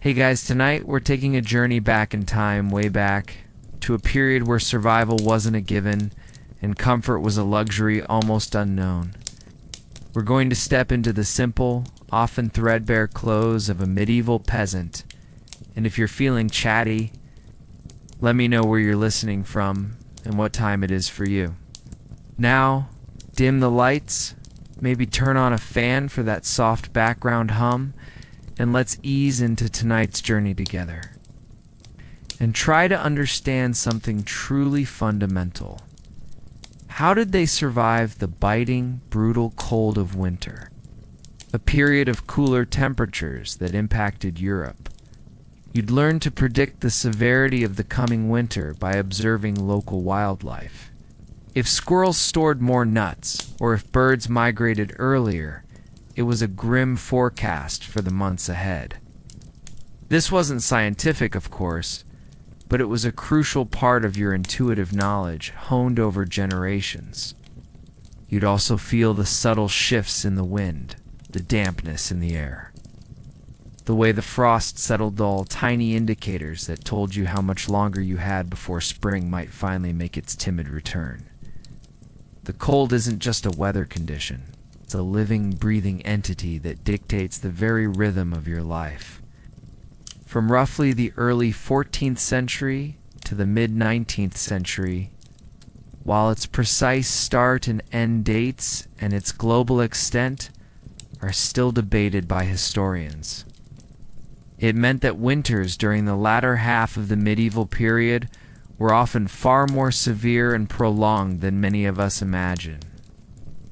Hey guys, tonight we're taking a journey back in time, way back, to a period where survival wasn't a given and comfort was a luxury almost unknown. We're going to step into the simple, often threadbare clothes of a medieval peasant, and if you're feeling chatty, let me know where you're listening from and what time it is for you. Now, dim the lights, maybe turn on a fan for that soft background hum, and let's ease into tonight's journey together. And try to understand something truly fundamental. How did they survive the biting, brutal cold of winter? A period of cooler temperatures that impacted Europe. You'd learn to predict the severity of the coming winter by observing local wildlife. If squirrels stored more nuts, or if birds migrated earlier, it was a grim forecast for the months ahead. This wasn't scientific, of course, but it was a crucial part of your intuitive knowledge honed over generations. You'd also feel the subtle shifts in the wind, the dampness in the air. The way the frost settled dull, tiny indicators that told you how much longer you had before spring might finally make its timid return. The cold isn't just a weather condition. It's a living, breathing entity that dictates the very rhythm of your life. From roughly the early 14th century to the mid-19th century, while its precise start and end dates and its global extent are still debated by historians. It meant that winters during the latter half of the medieval period were often far more severe and prolonged than many of us imagine.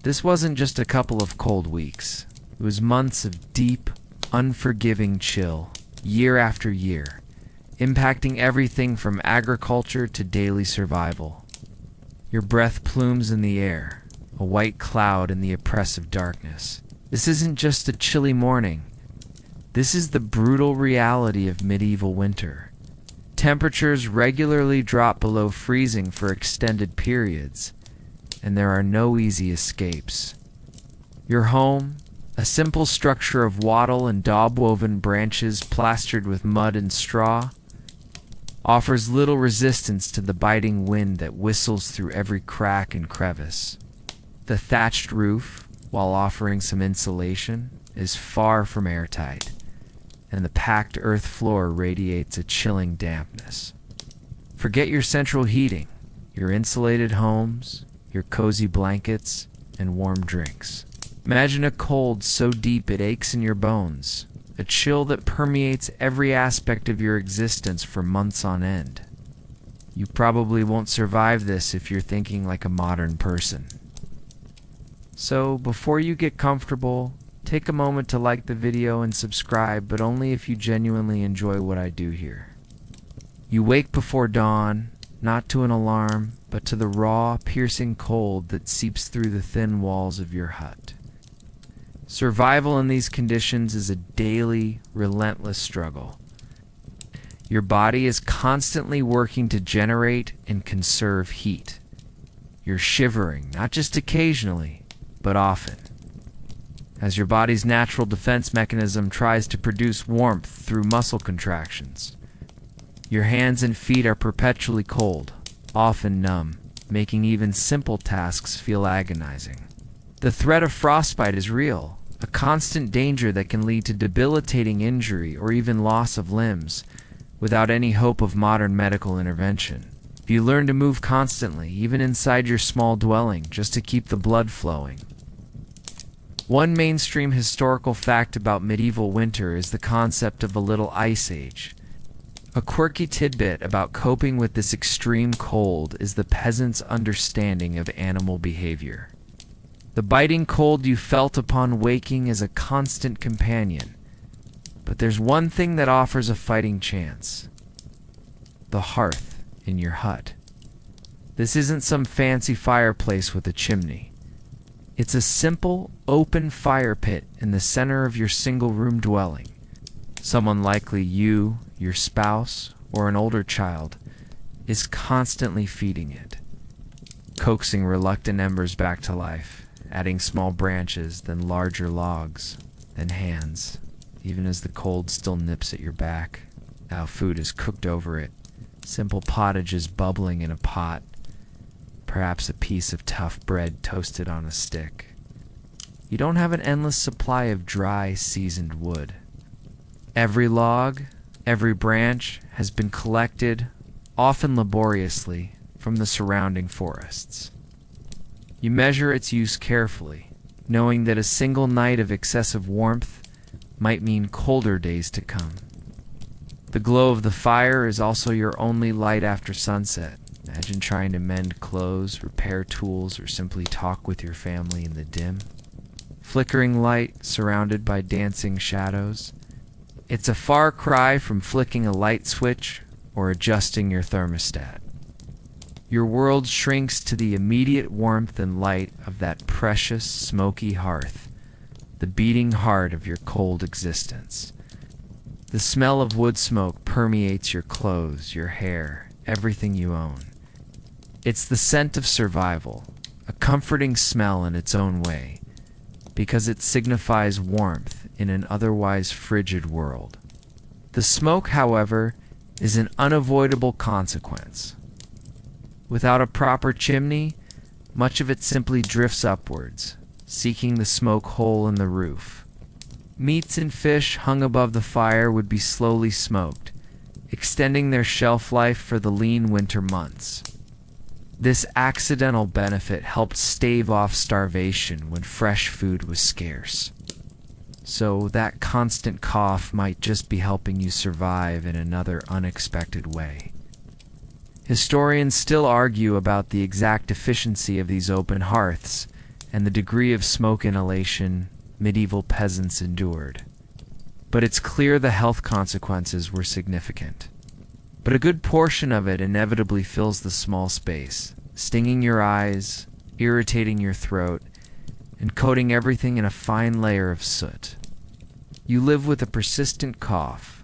This wasn't just a couple of cold weeks. It was months of deep, unforgiving chill, year after year, impacting everything from agriculture to daily survival. Your breath plumes in the air, a white cloud in the oppressive darkness. This isn't just a chilly morning. This is the brutal reality of medieval winter. Temperatures regularly drop below freezing for extended periods, and there are no easy escapes. Your home, a simple structure of wattle and daub-woven branches plastered with mud and straw, offers little resistance to the biting wind that whistles through every crack and crevice. The thatched roof, while offering some insulation, is far from airtight, and the packed earth floor radiates a chilling dampness. Forget your central heating, your insulated homes, your cozy blankets, and warm drinks. Imagine a cold so deep it aches in your bones, a chill that permeates every aspect of your existence for months on end. You probably won't survive this if you're thinking like a modern person. So, before you get comfortable, take a moment to like the video and subscribe, but only if you genuinely enjoy what I do here. You wake before dawn, not to an alarm, but to the raw, piercing cold that seeps through the thin walls of your hut. Survival in these conditions is a daily, relentless struggle. Your body is constantly working to generate and conserve heat. You're shivering, not just occasionally, but often, as your body's natural defense mechanism tries to produce warmth through muscle contractions. Your hands and feet are perpetually cold, often numb, making even simple tasks feel agonizing. The threat of frostbite is real, a constant danger that can lead to debilitating injury or even loss of limbs, without any hope of modern medical intervention. If you learn to move constantly, even inside your small dwelling, just to keep the blood flowing. One mainstream historical fact about medieval winter is the concept of a little ice age. A quirky tidbit about coping with this extreme cold is the peasant's understanding of animal behavior. The biting cold you felt upon waking is a constant companion, but there's one thing that offers a fighting chance: the hearth in your hut. This isn't some fancy fireplace with a chimney. It's a simple, open fire pit in the center of your single-room dwelling. Someone, likely you, your spouse, or an older child, is constantly feeding it, coaxing reluctant embers back to life, adding small branches, then larger logs, then hands, even as the cold still nips at your back. Now food is cooked over it. Simple pottage is bubbling in a pot. Perhaps a piece of tough bread toasted on a stick. You don't have an endless supply of dry, seasoned wood. Every log, every branch has been collected, often laboriously, from the surrounding forests. You measure its use carefully, knowing that a single night of excessive warmth might mean colder days to come. The glow of the fire is also your only light after sunset. Imagine trying to mend clothes, repair tools, or simply talk with your family in the dim. Flickering light surrounded by dancing shadows. It's a far cry from flicking a light switch or adjusting your thermostat. Your world shrinks to the immediate warmth and light of that precious, smoky hearth, the beating heart of your cold existence. The smell of wood smoke permeates your clothes, your hair, everything you own. It's the scent of survival, a comforting smell in its own way, because it signifies warmth in an otherwise frigid world. The smoke, however, is an unavoidable consequence. Without a proper chimney, much of it simply drifts upwards, seeking the smoke hole in the roof. Meats and fish hung above the fire would be slowly smoked, extending their shelf life for the lean winter months. This accidental benefit helped stave off starvation when fresh food was scarce. So that constant cough might just be helping you survive in another unexpected way. Historians still argue about the exact efficiency of these open hearths and the degree of smoke inhalation medieval peasants endured. But it's clear the health consequences were significant. But a good portion of it inevitably fills the small space, stinging your eyes, irritating your throat, and coating everything in a fine layer of soot. You live with a persistent cough,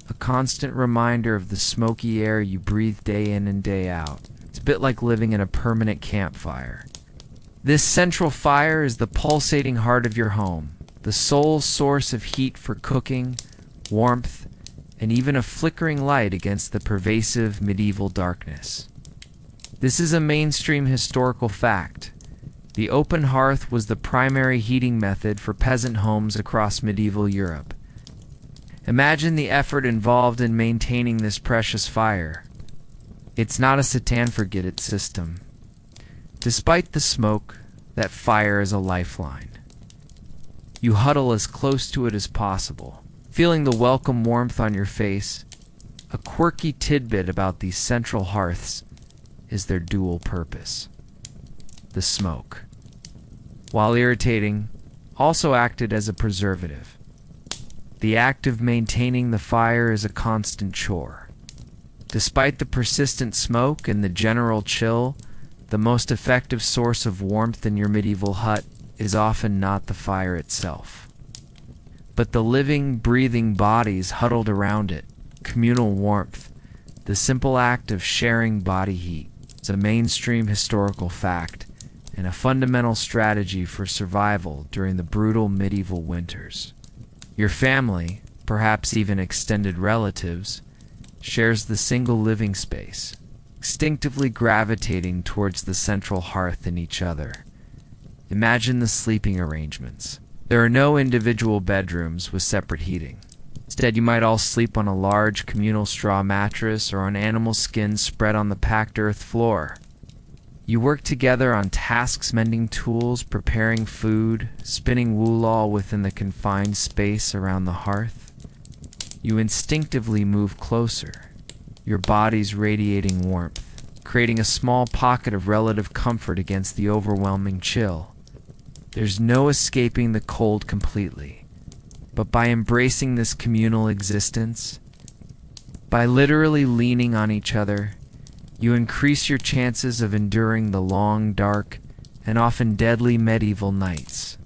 a constant reminder of the smoky air you breathe day in and day out. It's a bit like living in a permanent campfire. This central fire is the pulsating heart of your home, the sole source of heat for cooking, warmth, and even a flickering light against the pervasive medieval darkness. This is a mainstream historical fact. The open hearth was the primary heating method for peasant homes across medieval Europe. Imagine the effort involved in maintaining this precious fire. It's not a sit-and-forget-it system. Despite the smoke, that fire is a lifeline. You huddle as close to it as possible, feeling the welcome warmth on your face. A quirky tidbit about these central hearths is their dual purpose. The smoke, while irritating, also acted as a preservative. The act of maintaining the fire is a constant chore. Despite the persistent smoke and the general chill, the most effective source of warmth in your medieval hut is often not the fire itself, but the living, breathing bodies huddled around it. Communal warmth, the simple act of sharing body heat, is a mainstream historical fact and a fundamental strategy for survival during the brutal medieval winters. Your family, perhaps even extended relatives, shares the single living space, instinctively gravitating towards the central hearth and each other. Imagine the sleeping arrangements. There are no individual bedrooms with separate heating. Instead, you might all sleep on a large communal straw mattress or on animal skins spread on the packed earth floor. You work together on tasks, mending tools, preparing food, spinning wool, all within the confined space around the hearth. You instinctively move closer, your bodies radiating warmth, creating a small pocket of relative comfort against the overwhelming chill. There's no escaping the cold completely, but by embracing this communal existence, by literally leaning on each other, you increase your chances of enduring the long, dark, and often deadly medieval nights.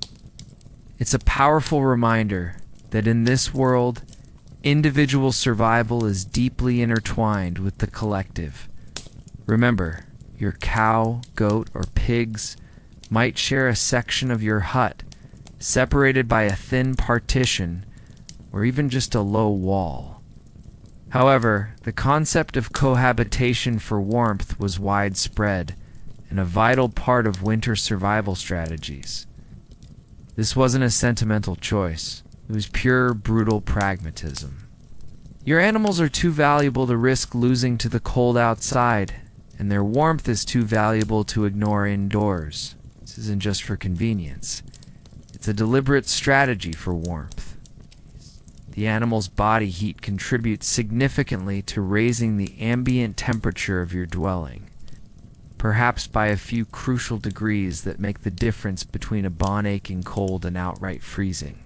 It's a powerful reminder that in this world, individual survival is deeply intertwined with the collective. Remember, your cow, goat, or pigs might share a section of your hut, separated by a thin partition, or even just a low wall. However, the concept of cohabitation for warmth was widespread and a vital part of winter survival strategies. This wasn't a sentimental choice. It was pure, brutal pragmatism. Your animals are too valuable to risk losing to the cold outside, and their warmth is too valuable to ignore indoors. This isn't just for convenience. It's a deliberate strategy for warmth. The animal's body heat contributes significantly to raising the ambient temperature of your dwelling, perhaps by a few crucial degrees that make the difference between a bone-aching cold and outright freezing.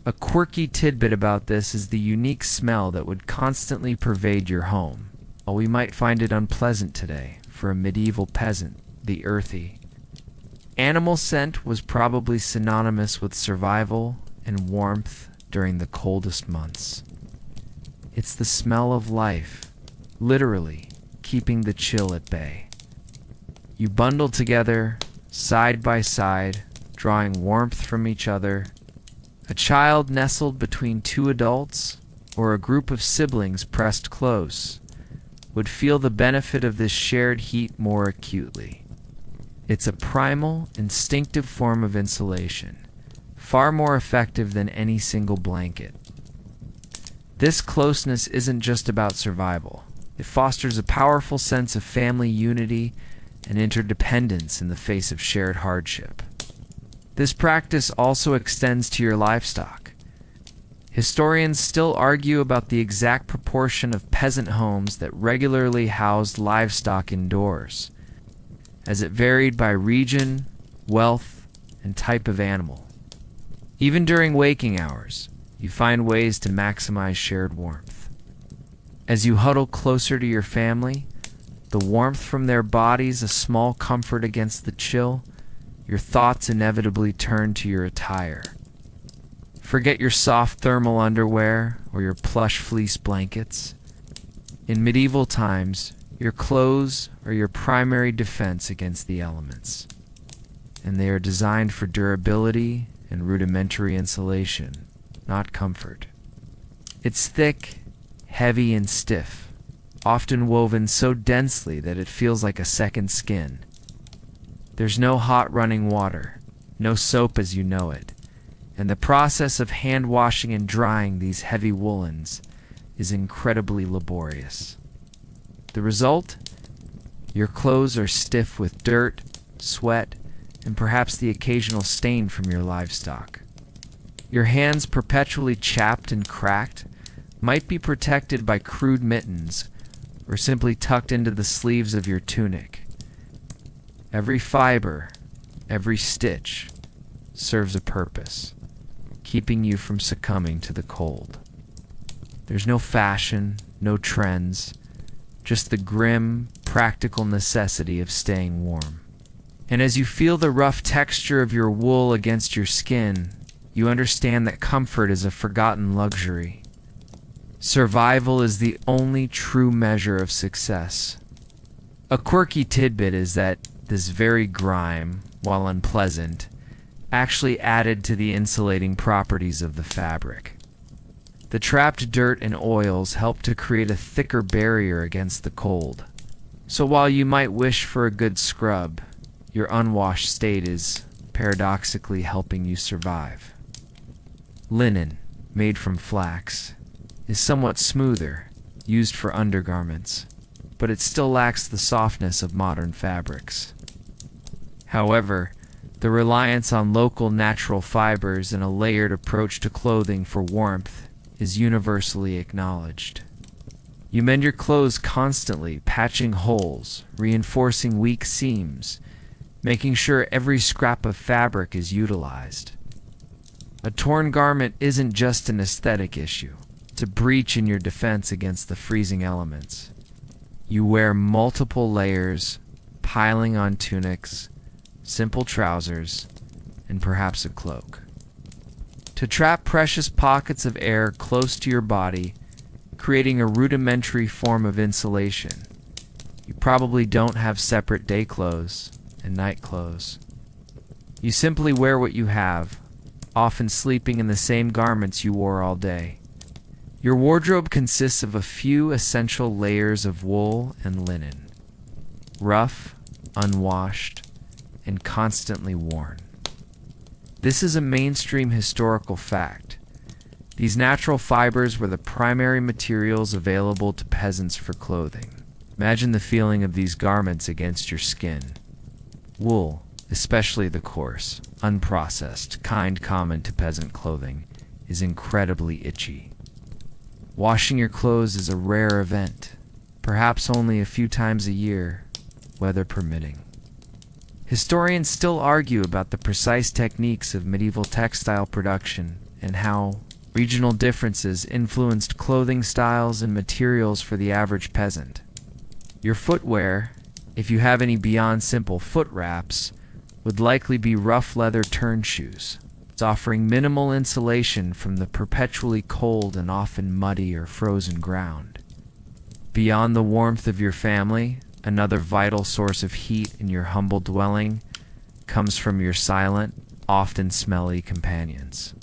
A quirky tidbit about this is the unique smell that would constantly pervade your home. While we might find it unpleasant today, for a medieval peasant, the earthy animal scent was probably synonymous with survival and warmth during the coldest months. It's the smell of life, literally keeping the chill at bay. You bundle together, side by side, drawing warmth from each other. A child nestled between two adults, or a group of siblings pressed close, would feel the benefit of this shared heat more acutely. It's a primal, instinctive form of insulation, far more effective than any single blanket. This closeness isn't just about survival. It fosters a powerful sense of family unity and interdependence in the face of shared hardship. This practice also extends to your livestock. Historians still argue about the exact proportion of peasant homes that regularly housed livestock indoors, as it varied by region, wealth, and type of animal. Even during waking hours, you find ways to maximize shared warmth. As you huddle closer to your family, the warmth from their bodies a small comfort against the chill, your thoughts inevitably turn to your attire. Forget your soft thermal underwear or your plush fleece blankets. In medieval times, your clothes are your primary defense against the elements, and they are designed for durability and rudimentary insulation, not comfort. It's thick, heavy, and stiff, often woven so densely that it feels like a second skin. There's no hot running water, no soap as you know it, and the process of hand washing and drying these heavy woolens is incredibly laborious. The result? Your clothes are stiff with dirt, sweat, and perhaps the occasional stain from your livestock. Your hands, perpetually chapped and cracked, might be protected by crude mittens or simply tucked into the sleeves of your tunic. Every fiber, every stitch serves a purpose, keeping you from succumbing to the cold. There's no fashion, no trends, just the grim, practical necessity of staying warm. And as you feel the rough texture of your wool against your skin, you understand that comfort is a forgotten luxury. Survival is the only true measure of success. A quirky tidbit is that this very grime, while unpleasant, actually added to the insulating properties of the fabric. The trapped dirt and oils help to create a thicker barrier against the cold. So while you might wish for a good scrub, your unwashed state is paradoxically helping you survive. Linen, made from flax, is somewhat smoother, used for undergarments, but it still lacks the softness of modern fabrics. However, the reliance on local natural fibers and a layered approach to clothing for warmth is universally acknowledged. You mend your clothes constantly, patching holes, reinforcing weak seams, making sure every scrap of fabric is utilized. A torn garment isn't just an aesthetic issue. It's a breach in your defense against the freezing elements. You wear multiple layers, piling on tunics, simple trousers, and perhaps a cloak. To trap precious pockets of air close to your body, creating a rudimentary form of insulation, you probably don't have separate day clothes and night clothes. You simply wear what you have, often sleeping in the same garments you wore all day. Your wardrobe consists of a few essential layers of wool and linen, rough, unwashed, and constantly worn. This is a mainstream historical fact. These natural fibers were the primary materials available to peasants for clothing. Imagine the feeling of these garments against your skin. Wool, especially the coarse, unprocessed kind common to peasant clothing, is incredibly itchy. Washing your clothes is a rare event, perhaps only a few times a year, weather permitting. Historians still argue about the precise techniques of medieval textile production and how regional differences influenced clothing styles and materials for the average peasant. Your footwear, if you have any beyond simple foot wraps, would likely be rough leather turn shoes, offering minimal insulation from the perpetually cold and often muddy or frozen ground. Beyond the warmth of your family, another vital source of heat in your humble dwelling comes from your silent, often smelly companions,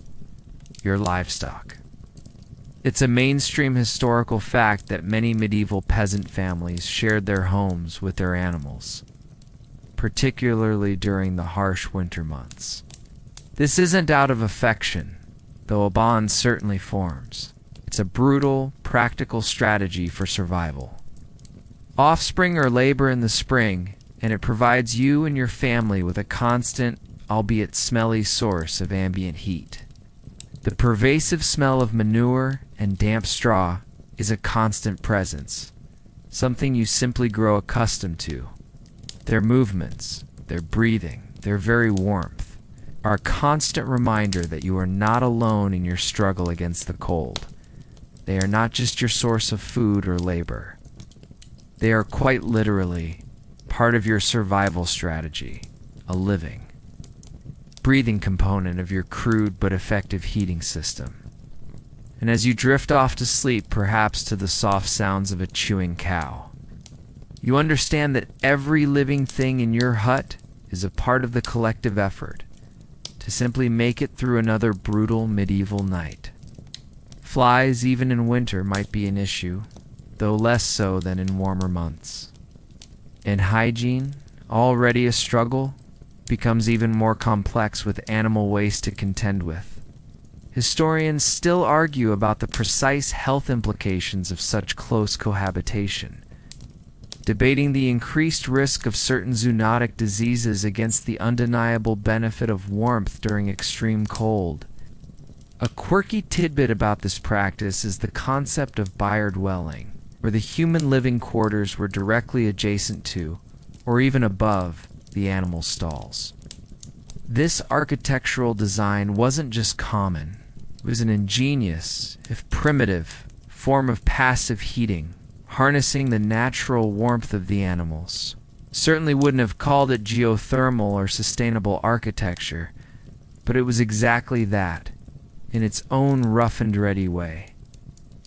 your livestock. It's a mainstream historical fact that many medieval peasant families shared their homes with their animals, particularly during the harsh winter months. This isn't out of affection, though a bond certainly forms. It's a brutal, practical strategy for survival. Offspring are labor in the spring, and it provides you and your family with a constant, albeit smelly, source of ambient heat. The pervasive smell of manure and damp straw is a constant presence, something you simply grow accustomed to. Their movements, their breathing, their very warmth are a constant reminder that you are not alone in your struggle against the cold. They are not just your source of food or labor. They are quite literally part of your survival strategy, a living, breathing component of your crude but effective heating system. And as you drift off to sleep, perhaps to the soft sounds of a chewing cow, you understand that every living thing in your hut is a part of the collective effort to simply make it through another brutal medieval night. Flies, even in winter, might be an issue, though less so than in warmer months. And hygiene, already a struggle, becomes even more complex with animal waste to contend with. Historians still argue about the precise health implications of such close cohabitation, debating the increased risk of certain zoonotic diseases against the undeniable benefit of warmth during extreme cold. A quirky tidbit about this practice is the concept of byre dwelling, where the human living quarters were directly adjacent to, or even above, the animal stalls. This architectural design wasn't just common, it was an ingenious, if primitive, form of passive heating, harnessing the natural warmth of the animals. Certainly wouldn't have called it geothermal or sustainable architecture, but it was exactly that, in its own rough and ready way.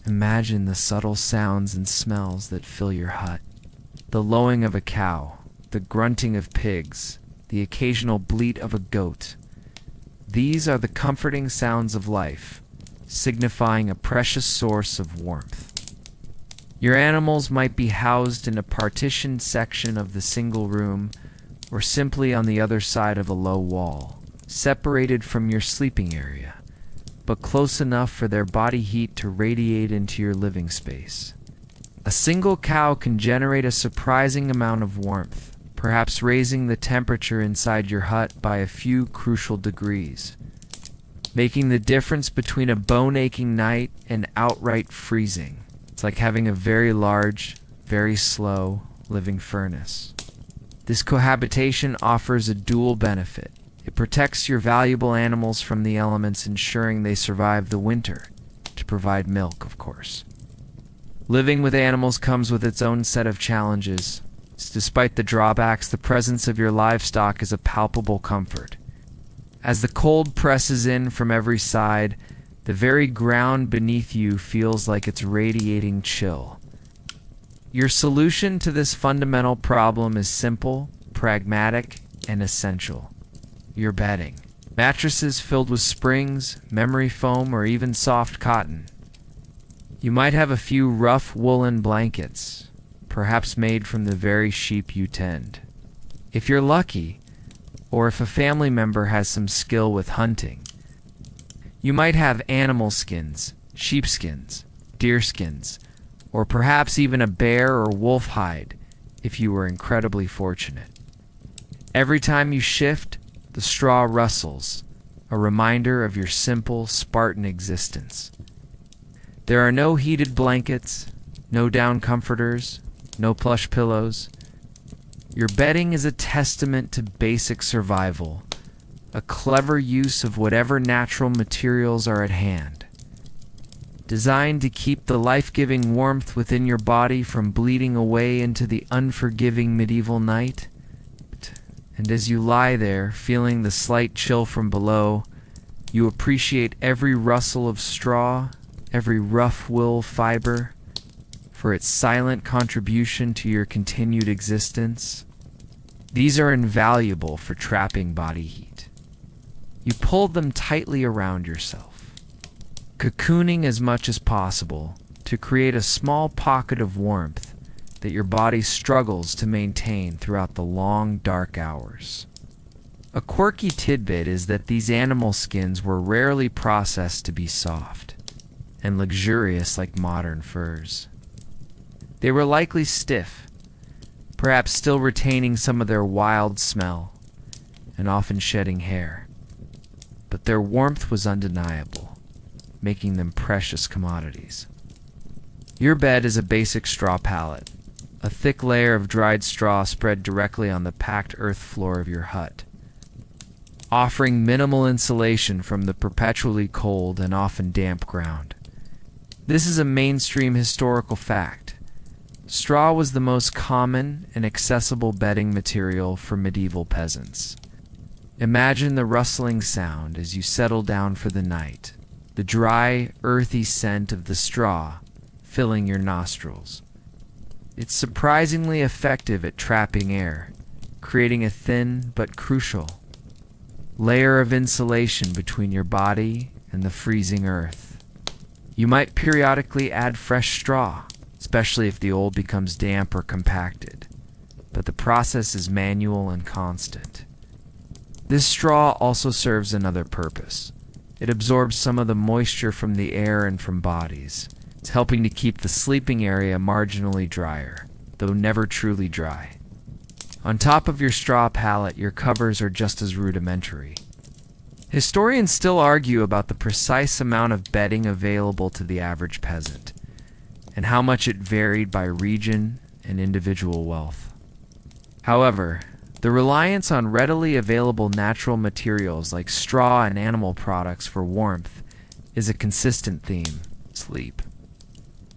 Imagine the subtle sounds and smells that fill your hut. The lowing of a cow, the grunting of pigs, the occasional bleat of a goat. These are the comforting sounds of life, signifying a precious source of warmth. Your animals might be housed in a partitioned section of the single room, or simply on the other side of a low wall, separated from your sleeping area, but close enough for their body heat to radiate into your living space. A single cow can generate a surprising amount of warmth, perhaps raising the temperature inside your hut by a few crucial degrees, making the difference between a bone-aching night and outright freezing. It's like having a very large, very slow living furnace. This cohabitation offers a dual benefit. It protects your valuable animals from the elements, ensuring they survive the winter, to provide milk, of course. Living with animals comes with its own set of challenges. Despite the drawbacks, the presence of your livestock is a palpable comfort. As the cold presses in from every side, the very ground beneath you feels like it's radiating chill. Your solution to this fundamental problem is simple, pragmatic, and essential. Your bedding. mattresses filled with springs, memory foam, or even soft cotton. You might have a few rough woolen blankets, perhaps made from the very sheep you tend. If you're lucky, or if a family member has some skill with hunting, you might have animal skins, sheepskins, deerskins, or perhaps even a bear or wolf hide if you were incredibly fortunate. Every time you shift, the straw rustles, a reminder of your simple, Spartan existence. There are no heated blankets, no down comforters, no plush pillows. Your bedding is a testament to basic survival, a clever use of whatever natural materials are at hand. Designed to keep the life-giving warmth within your body from bleeding away into the unforgiving medieval night. And as you lie there, feeling the slight chill from below, you appreciate every rustle of straw, every rough wool fiber, for its silent contribution to your continued existence. These are invaluable for trapping body heat. You pull them tightly around yourself, cocooning as much as possible to create a small pocket of warmth that your body struggles to maintain throughout the long, dark hours. A quirky tidbit is that these animal skins were rarely processed to be soft and luxurious like modern furs. They were likely stiff, perhaps still retaining some of their wild smell, and often shedding hair. But their warmth was undeniable, making them precious commodities. Your bed is a basic straw pallet, a thick layer of dried straw spread directly on the packed earth floor of your hut, offering minimal insulation from the perpetually cold and often damp ground. This is a mainstream historical fact. Straw was the most common and accessible bedding material for medieval peasants. Imagine the rustling sound as you settle down for the night, the dry, earthy scent of the straw filling your nostrils. It's surprisingly effective at trapping air, creating a thin but crucial layer of insulation between your body and the freezing earth. You might periodically add fresh straw, especially if the old becomes damp or compacted, but the process is manual and constant. This straw also serves another purpose. It absorbs some of the moisture from the air and from bodies. It's helping to keep the sleeping area marginally drier, though never truly dry. On top of your straw pallet, your covers are just as rudimentary. Historians still argue about the precise amount of bedding available to the average peasant, and how much it varied by region and individual wealth. However, the reliance on readily available natural materials like straw and animal products for warmth is a consistent theme. Sleep,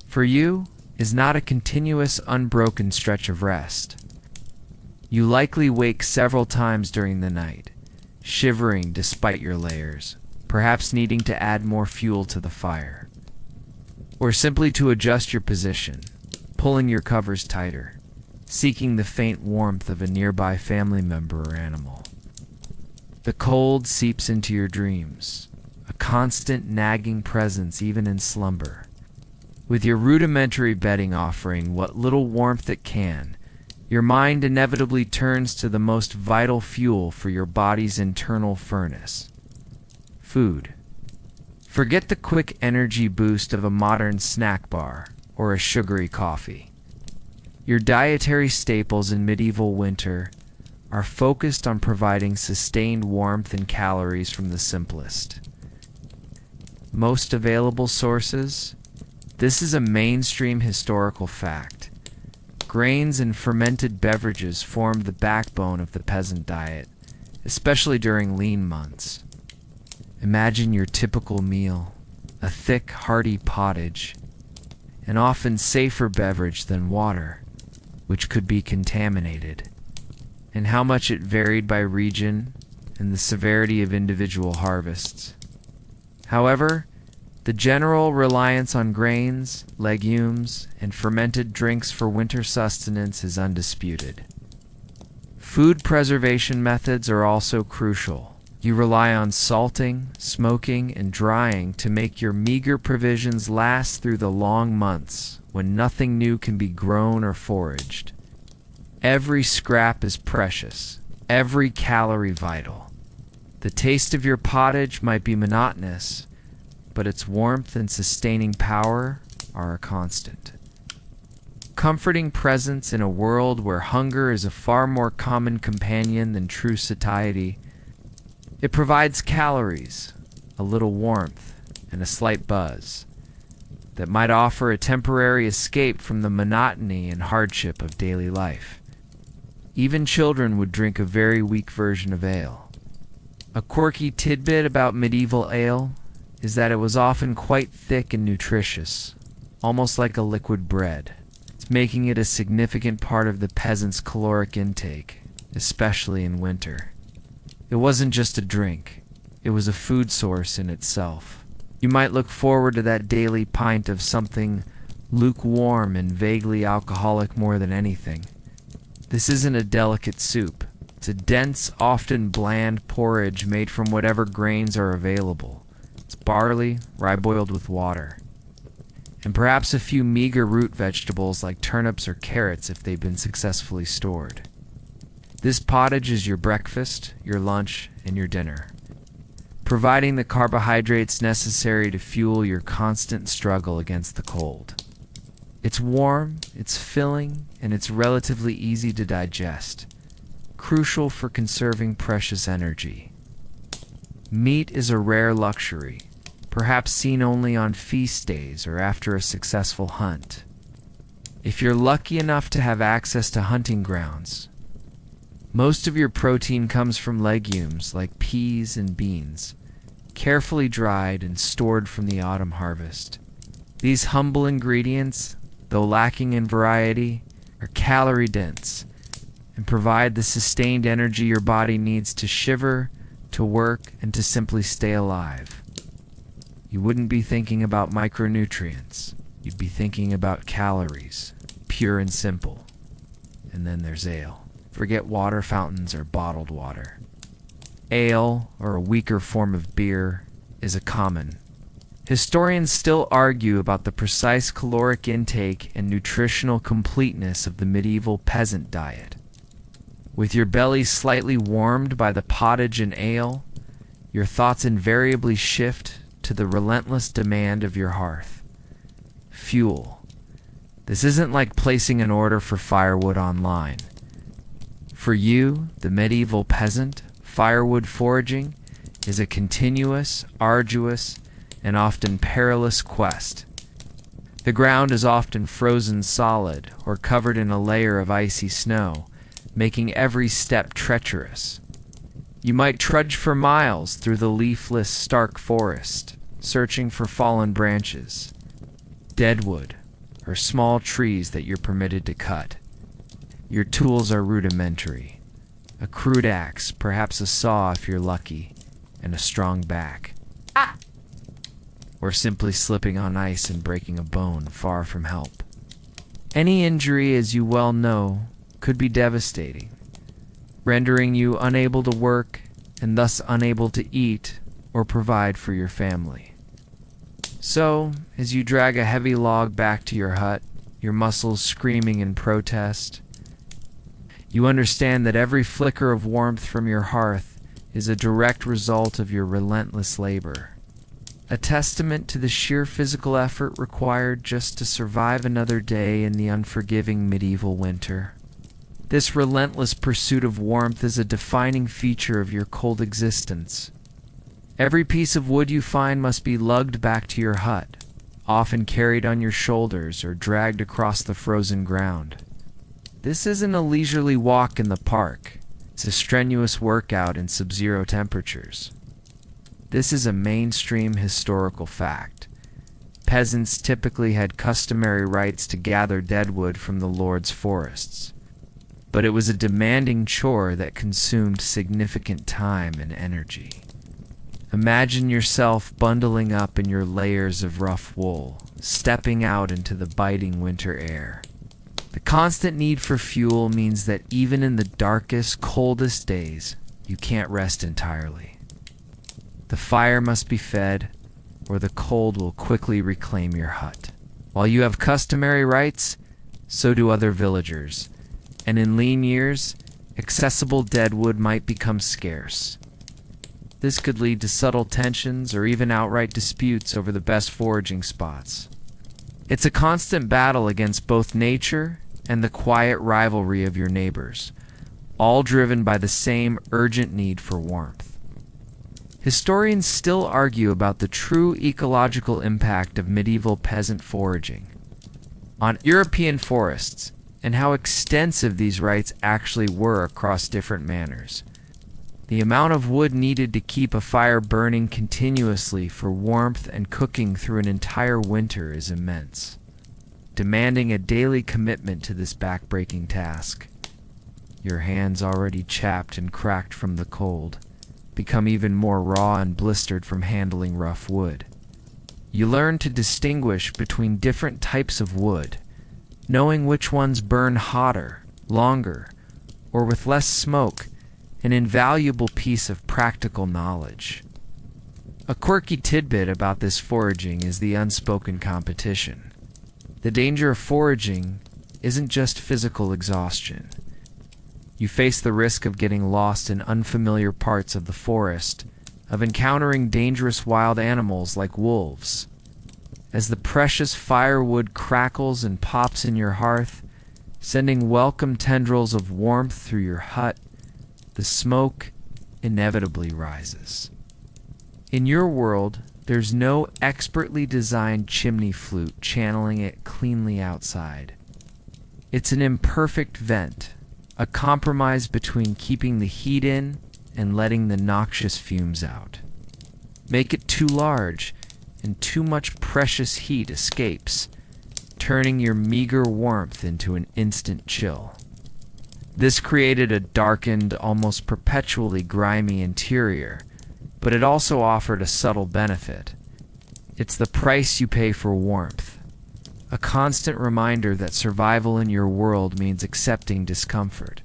for you, is not a continuous, unbroken stretch of rest. You likely wake several times during the night, shivering despite your layers, perhaps needing to add more fuel to the fire, or simply to adjust your position, pulling your covers tighter, seeking the faint warmth of a nearby family member or animal. The cold seeps into your dreams, a constant nagging presence even in slumber. With your rudimentary bedding offering what little warmth it can, your mind inevitably turns to the most vital fuel for your body's internal furnace: food. Forget the quick energy boost of a modern snack bar or a sugary coffee. Your dietary staples in medieval winter are focused on providing sustained warmth and calories from the simplest, most available sources. This is a mainstream historical fact. Grains and fermented beverages formed the backbone of the peasant diet, especially during lean months. Imagine your typical meal, a thick, hearty pottage, an often safer beverage than water, which could be contaminated, and how much it varied by region and the severity of individual harvests. However, the general reliance on grains, legumes, and fermented drinks for winter sustenance is undisputed. Food preservation methods are also crucial. You rely on salting, smoking, and drying to make your meager provisions last through the long months when nothing new can be grown or foraged. Every scrap is precious, every calorie vital. The taste of your pottage might be monotonous, but its warmth and sustaining power are a constant. Comforting presence in a world where hunger is a far more common companion than true satiety, it provides calories, a little warmth, and a slight buzz that might offer a temporary escape from the monotony and hardship of daily life. Even children would drink a very weak version of ale. A quirky tidbit about medieval ale is that it was often quite thick and nutritious, almost like a liquid bread, making it a significant part of the peasant's caloric intake, especially in winter. It wasn't just a drink, it was a food source in itself. You might look forward to that daily pint of something lukewarm and vaguely alcoholic more than anything. This isn't a delicate soup. It's a dense, often bland porridge made from whatever grains are available. It's barley, rye-boiled with water, and perhaps a few meager root vegetables like turnips or carrots if they've been successfully stored. This pottage is your breakfast, your lunch, and your dinner, providing the carbohydrates necessary to fuel your constant struggle against the cold. It's warm, it's filling, and it's relatively easy to digest, crucial for conserving precious energy. Meat is a rare luxury, perhaps seen only on feast days or after a successful hunt. If you're lucky enough to have access to hunting grounds, most of your protein comes from legumes like peas and beans, carefully dried and stored from the autumn harvest. These humble ingredients, though lacking in variety, are calorie-dense and provide the sustained energy your body needs to shiver, to work, and to simply stay alive. You wouldn't be thinking about micronutrients. You'd be thinking about calories, pure and simple. And then there's ale. Forget water fountains or bottled water. Ale, or a weaker form of beer, is a common. Historians still argue about the precise caloric intake and nutritional completeness of the medieval peasant diet. With your belly slightly warmed by the pottage and ale, your thoughts invariably shift to the relentless demand of your hearth. Fuel. This isn't like placing an order for firewood online. For you, the medieval peasant, firewood foraging is a continuous, arduous, and often perilous quest. The ground is often frozen solid or covered in a layer of icy snow, making every step treacherous. You might trudge for miles through the leafless, stark forest, searching for fallen branches, deadwood, or small trees that you're permitted to cut. Your tools are rudimentary. A crude axe, perhaps a saw if you're lucky, and a strong back. Or simply slipping on ice and breaking a bone far from help. Any injury, as you well know, could be devastating, rendering you unable to work and thus unable to eat or provide for your family. So, as you drag a heavy log back to your hut, your muscles screaming in protest, you understand that every flicker of warmth from your hearth is a direct result of your relentless labor, a testament to the sheer physical effort required just to survive another day in the unforgiving medieval winter. This relentless pursuit of warmth is a defining feature of your cold existence. Every piece of wood you find must be lugged back to your hut, often carried on your shoulders or dragged across the frozen ground. This isn't a leisurely walk in the park. It's a strenuous workout in sub-zero temperatures. This is a mainstream historical fact. Peasants typically had customary rights to gather deadwood from the lord's forests, but it was a demanding chore that consumed significant time and energy. Imagine yourself bundling up in your layers of rough wool, stepping out into the biting winter air. The constant need for fuel means that even in the darkest, coldest days, you can't rest entirely. The fire must be fed, or the cold will quickly reclaim your hut. While you have customary rights, so do other villagers, and in lean years, accessible dead wood might become scarce. This could lead to subtle tensions or even outright disputes over the best foraging spots. It's a constant battle against both nature and the quiet rivalry of your neighbors, all driven by the same urgent need for warmth. Historians still argue about the true ecological impact of medieval peasant foraging on European forests and how extensive these rights actually were across different manors. The amount of wood needed to keep a fire burning continuously for warmth and cooking through an entire winter is immense, demanding a daily commitment to this backbreaking task. Your hands, already chapped and cracked from the cold, become even more raw and blistered from handling rough wood. You learn to distinguish between different types of wood, knowing which ones burn hotter, longer, or with less smoke, an invaluable piece of practical knowledge. A quirky tidbit about this foraging is the unspoken competition. The danger of foraging isn't just physical exhaustion. You face the risk of getting lost in unfamiliar parts of the forest, of encountering dangerous wild animals like wolves. As the precious firewood crackles and pops in your hearth, sending welcome tendrils of warmth through your hut, the smoke inevitably rises. In your world, there's no expertly designed chimney flute channeling it cleanly outside. It's an imperfect vent, a compromise between keeping the heat in and letting the noxious fumes out. Make it too large, and too much precious heat escapes, turning your meager warmth into an instant chill. This created a darkened, almost perpetually grimy interior, but it also offered a subtle benefit. It's the price you pay for warmth, a constant reminder that survival in your world means accepting discomfort.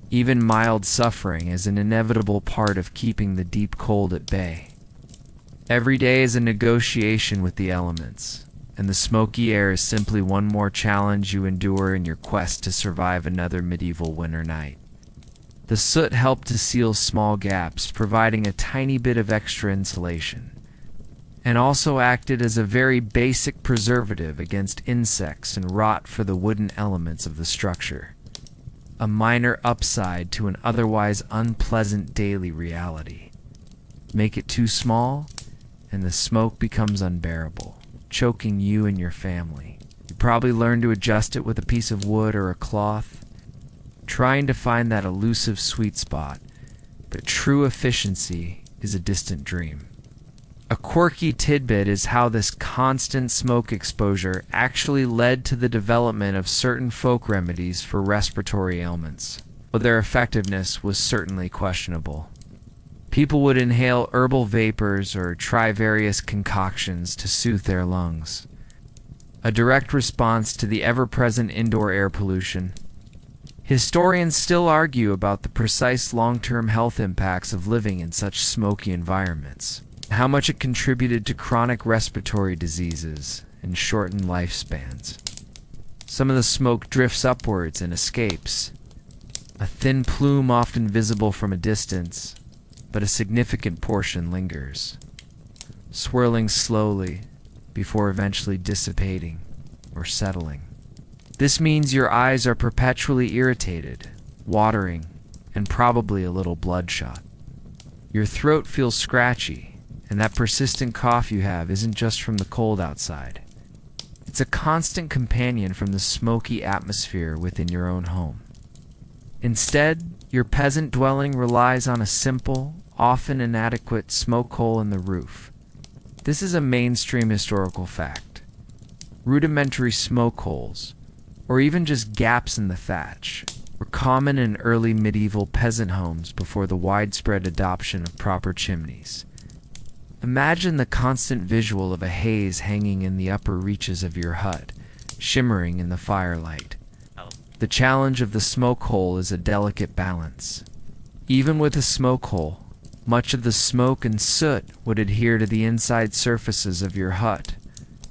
Even mild suffering is an inevitable part of keeping the deep cold at bay. Every day is a negotiation with the elements, and the smoky air is simply one more challenge you endure in your quest to survive another medieval winter night. The soot helped to seal small gaps, providing a tiny bit of extra insulation, and also acted as a very basic preservative against insects and rot for the wooden elements of the structure. A minor upside to an otherwise unpleasant daily reality. Make it too small, and the smoke becomes unbearable, choking you and your family. You probably learn to adjust it with a piece of wood or a cloth, trying to find that elusive sweet spot, but true efficiency is a distant dream. A quirky tidbit is how this constant smoke exposure actually led to the development of certain folk remedies for respiratory ailments, but their effectiveness was certainly questionable. People would inhale herbal vapors or try various concoctions to soothe their lungs, a direct response to the ever-present indoor air pollution. Historians still argue about the precise long-term health impacts of living in such smoky environments, how much it contributed to chronic respiratory diseases and shortened lifespans. Some of the smoke drifts upwards and escapes, a thin plume often visible from a distance, but a significant portion lingers, swirling slowly before eventually dissipating or settling. This means your eyes are perpetually irritated, watering, and probably a little bloodshot. Your throat feels scratchy, and that persistent cough you have isn't just from the cold outside. It's a constant companion from the smoky atmosphere within your own home. Instead, your peasant dwelling relies on a simple, often inadequate smoke hole in the roof. This is a mainstream historical fact. Rudimentary smoke holes, or even just gaps in the thatch, were common in early medieval peasant homes before the widespread adoption of proper chimneys. Imagine the constant visual of a haze hanging in the upper reaches of your hut, shimmering in the firelight. The challenge of the smoke hole is a delicate balance. Even with a smoke hole, much of the smoke and soot would adhere to the inside surfaces of your hut,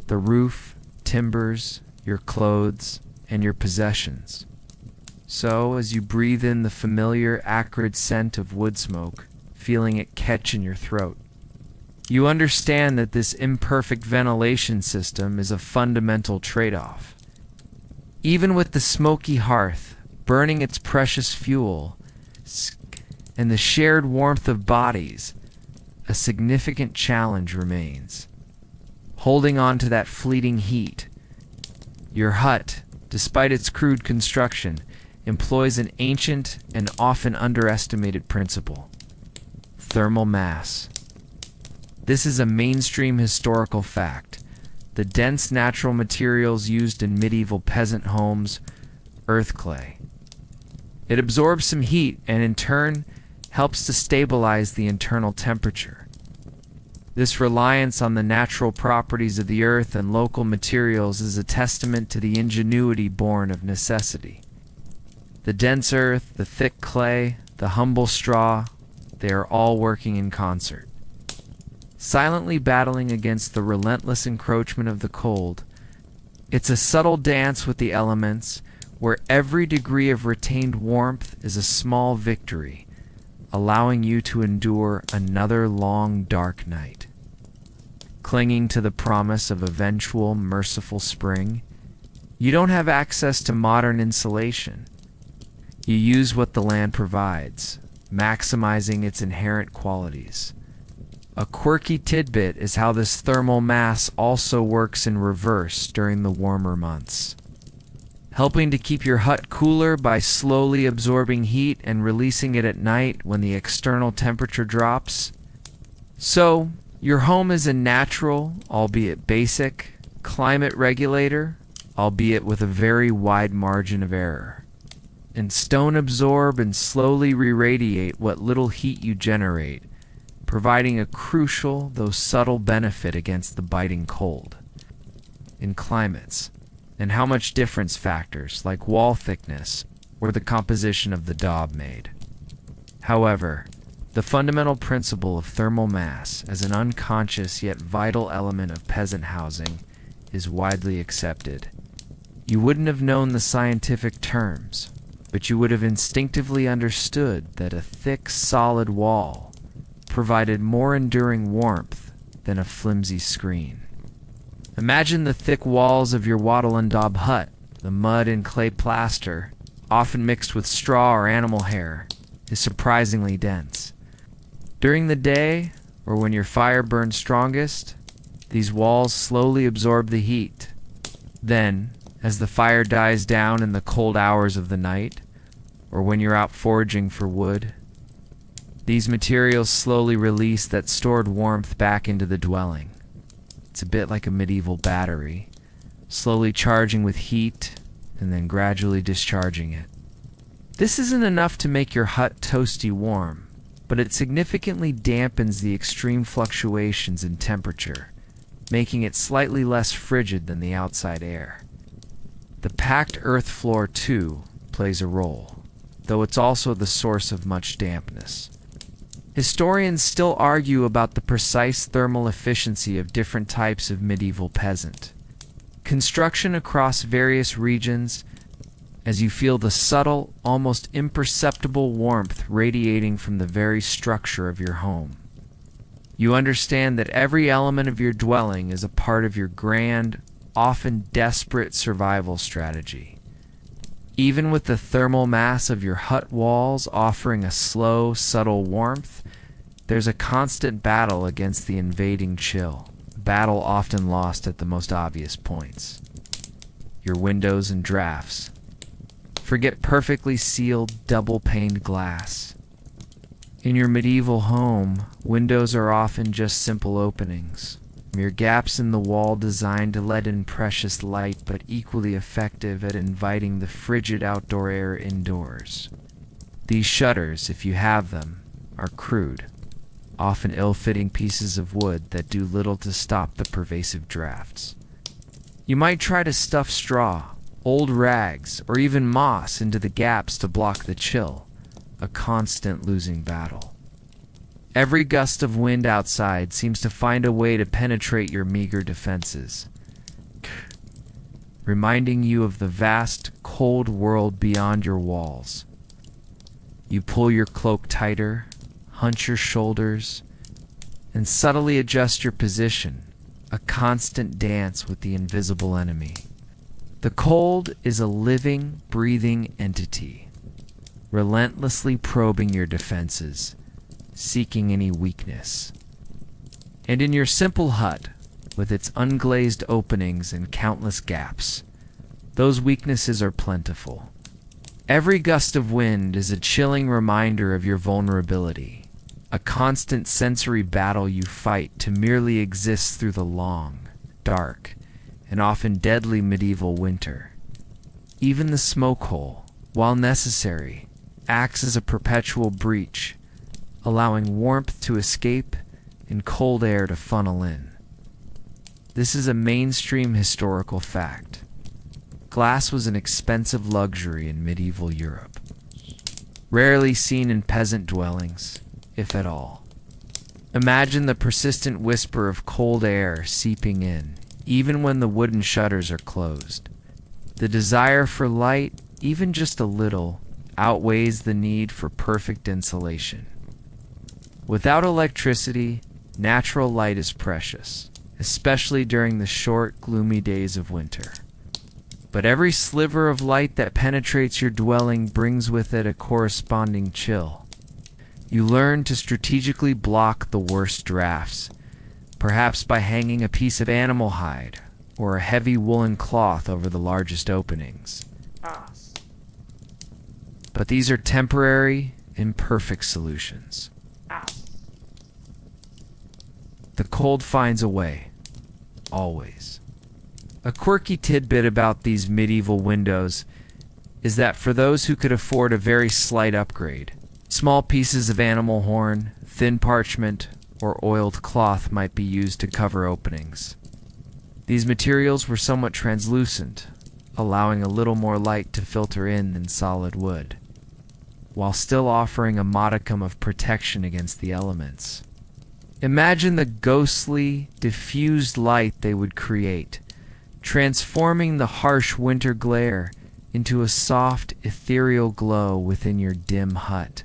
the roof, timbers, your clothes, and your possessions. So, as you breathe in the familiar acrid scent of wood smoke, feeling it catch in your throat, you understand that this imperfect ventilation system is a fundamental trade-off. Even with the smoky hearth burning its precious fuel and the shared warmth of bodies, a significant challenge remains. Holding on to that fleeting heat. Your hut, despite its crude construction, employs an ancient and often underestimated principle: thermal mass. This is a mainstream historical fact. The dense natural materials used in medieval peasant homes, earth clay. It absorbs some heat and in turn helps to stabilize the internal temperature. This reliance on the natural properties of the earth and local materials is a testament to the ingenuity born of necessity. The dense earth, the thick clay, the humble straw, they are all working in concert. Silently battling against the relentless encroachment of the cold, it's a subtle dance with the elements where every degree of retained warmth is a small victory, allowing you to endure another long, dark night. Clinging to the promise of eventual, merciful spring, you don't have access to modern insulation. You use what the land provides, maximizing its inherent qualities. A quirky tidbit is how this thermal mass also works in reverse during the warmer months, helping to keep your hut cooler by slowly absorbing heat and releasing it at night when the external temperature drops. So, your home is a natural, albeit basic, climate regulator, albeit with a very wide margin of error. And stone absorb and slowly re-radiate what little heat you generate, providing a crucial, though subtle, benefit against the biting cold. In climates, and how much difference factors like wall thickness or the composition of the daub made. However, the fundamental principle of thermal mass as an unconscious yet vital element of peasant housing is widely accepted. You wouldn't have known the scientific terms, but you would have instinctively understood that a thick, solid wall provided more enduring warmth than a flimsy screen. Imagine the thick walls of your wattle and daub hut. The mud and clay plaster, often mixed with straw or animal hair, is surprisingly dense. During the day, or when your fire burns strongest, these walls slowly absorb the heat. Then, as the fire dies down in the cold hours of the night, or when you're out foraging for wood, these materials slowly release that stored warmth back into the dwelling. It's a bit like a medieval battery, slowly charging with heat and then gradually discharging it. This isn't enough to make your hut toasty warm, but it significantly dampens the extreme fluctuations in temperature, making it slightly less frigid than the outside air. The packed earth floor, too, plays a role, though it's also the source of much dampness. Historians still argue about the precise thermal efficiency of different types of medieval peasant construction across various regions, as you feel the subtle, almost imperceptible warmth radiating from the very structure of your home. You understand that every element of your dwelling is a part of your grand, often desperate survival strategy. Even with the thermal mass of your hut walls offering a slow, subtle warmth, there's a constant battle against the invading chill, a battle often lost at the most obvious points. Your windows and drafts. Forget perfectly sealed, double-paned glass. In your medieval home, windows are often just simple openings, mere gaps in the wall designed to let in precious light but equally effective at inviting the frigid outdoor air indoors. These shutters, if you have them, are crude, often ill-fitting pieces of wood that do little to stop the pervasive drafts. You might try to stuff straw, old rags, or even moss into the gaps to block the chill, a constant losing battle. Every gust of wind outside seems to find a way to penetrate your meager defenses, reminding you of the vast, cold world beyond your walls. You pull your cloak tighter, hunch your shoulders, and subtly adjust your position, a constant dance with the invisible enemy. The cold is a living, breathing entity, relentlessly probing your defenses, seeking any weakness. And in your simple hut, with its unglazed openings and countless gaps, those weaknesses are plentiful. Every gust of wind is a chilling reminder of your vulnerability, a constant sensory battle you fight to merely exist through the long, dark, and often deadly medieval winter. Even the smoke hole, while necessary, acts as a perpetual breach, allowing warmth to escape and cold air to funnel in. This is a mainstream historical fact. Glass was an expensive luxury in medieval Europe, rarely seen in peasant dwellings, if at all. Imagine the persistent whisper of cold air seeping in, even when the wooden shutters are closed. The desire for light, even just a little, outweighs the need for perfect insulation. Without electricity, natural light is precious, especially during the short, gloomy days of winter. But every sliver of light that penetrates your dwelling brings with it a corresponding chill. You learn to strategically block the worst drafts, perhaps by hanging a piece of animal hide or a heavy woolen cloth over the largest openings. But these are temporary, imperfect solutions. The cold finds a way, always. A quirky tidbit about these medieval windows is that for those who could afford a very slight upgrade, small pieces of animal horn, thin parchment, or oiled cloth might be used to cover openings. These materials were somewhat translucent, allowing a little more light to filter in than solid wood, while still offering a modicum of protection against the elements. Imagine the ghostly, diffused light they would create, transforming the harsh winter glare into a soft, ethereal glow within your dim hut.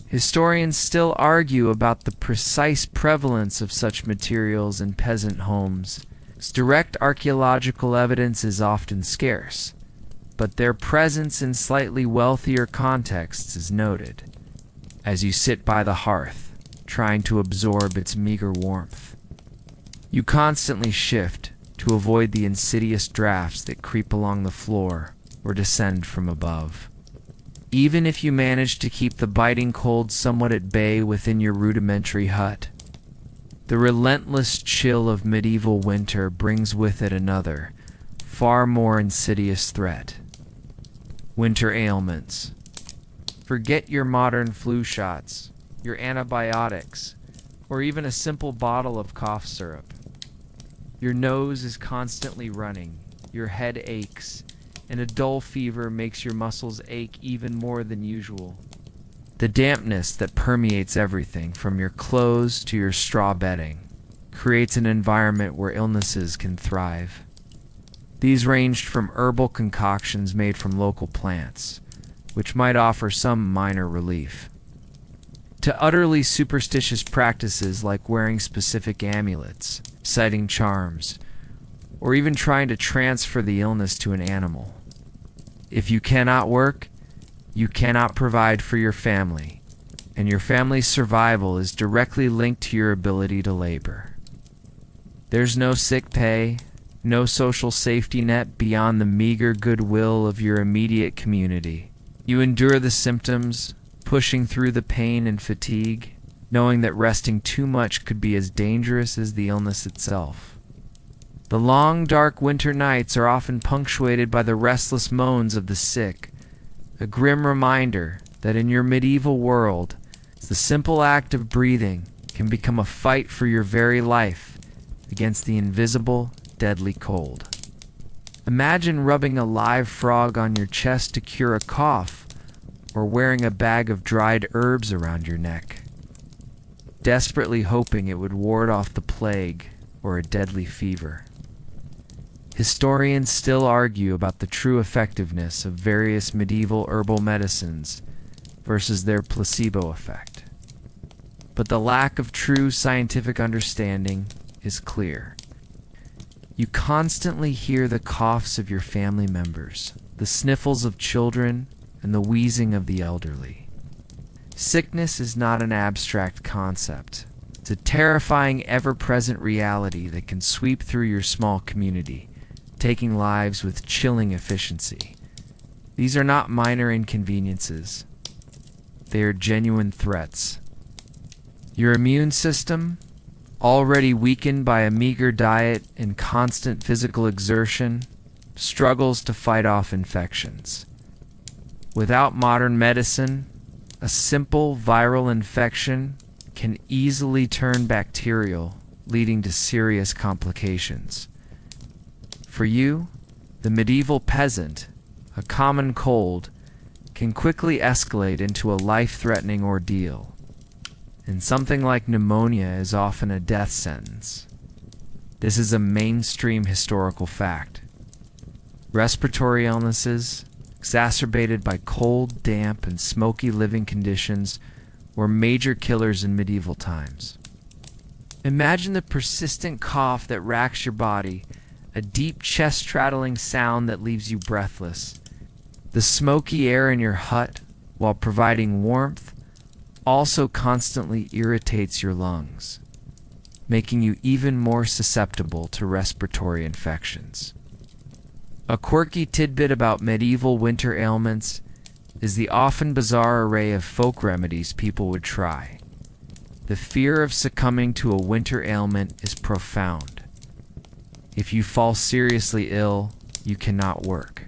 Historians still argue about the precise prevalence of such materials in peasant homes. Direct archaeological evidence is often scarce, but their presence in slightly wealthier contexts is noted, as you sit by the hearth, trying to absorb its meager warmth. You constantly shift to avoid the insidious drafts that creep along the floor or descend from above. Even if you manage to keep the biting cold somewhat at bay within your rudimentary hut, the relentless chill of medieval winter brings with it another, far more insidious threat. Winter ailments. Forget your modern flu shots, your antibiotics, or even a simple bottle of cough syrup. Your nose is constantly running, your head aches, and a dull fever makes your muscles ache even more than usual. The dampness that permeates everything from your clothes to your straw bedding creates an environment where illnesses can thrive. These ranged from herbal concoctions made from local plants, which might offer some minor relief, to utterly superstitious practices like wearing specific amulets, citing charms, or even trying to transfer the illness to an animal. If you cannot work, you cannot provide for your family, and your family's survival is directly linked to your ability to labor. There's no sick pay, no social safety net beyond the meager goodwill of your immediate community. You endure the symptoms, pushing through the pain and fatigue, knowing that resting too much could be as dangerous as the illness itself. The long, dark winter nights are often punctuated by the restless moans of the sick, a grim reminder that in your medieval world, the simple act of breathing can become a fight for your very life against the invisible, deadly cold. Imagine rubbing a live frog on your chest to cure a cough, or wearing a bag of dried herbs around your neck. desperately hoping it would ward off the plague or a deadly fever. Historians still argue about the true effectiveness of various medieval herbal medicines versus their placebo effect. But the lack of true scientific understanding is clear. You constantly hear the coughs of your family members, the sniffles of children, and the wheezing of the elderly. Sickness is not an abstract concept. It's a terrifying, ever-present reality that can sweep through your small community, taking lives with chilling efficiency. These are not minor inconveniences. They are genuine threats. Your immune system, already weakened by a meager diet and constant physical exertion, struggles to fight off infections. Without modern medicine, a simple viral infection can easily turn bacterial, leading to serious complications. For you, the medieval peasant, a common cold can quickly escalate into a life-threatening ordeal, and something like pneumonia is often a death sentence. This is a mainstream historical fact. Respiratory illnesses, exacerbated by cold, damp, and smoky living conditions, were major killers in medieval times. Imagine the persistent cough that racks your body, a deep chest-rattling sound that leaves you breathless. The smoky air in your hut, while providing warmth, also constantly irritates your lungs, making you even more susceptible to respiratory infections. A quirky tidbit about medieval winter ailments is the often bizarre array of folk remedies people would try. The fear of succumbing to a winter ailment is profound. If you fall seriously ill, you cannot work.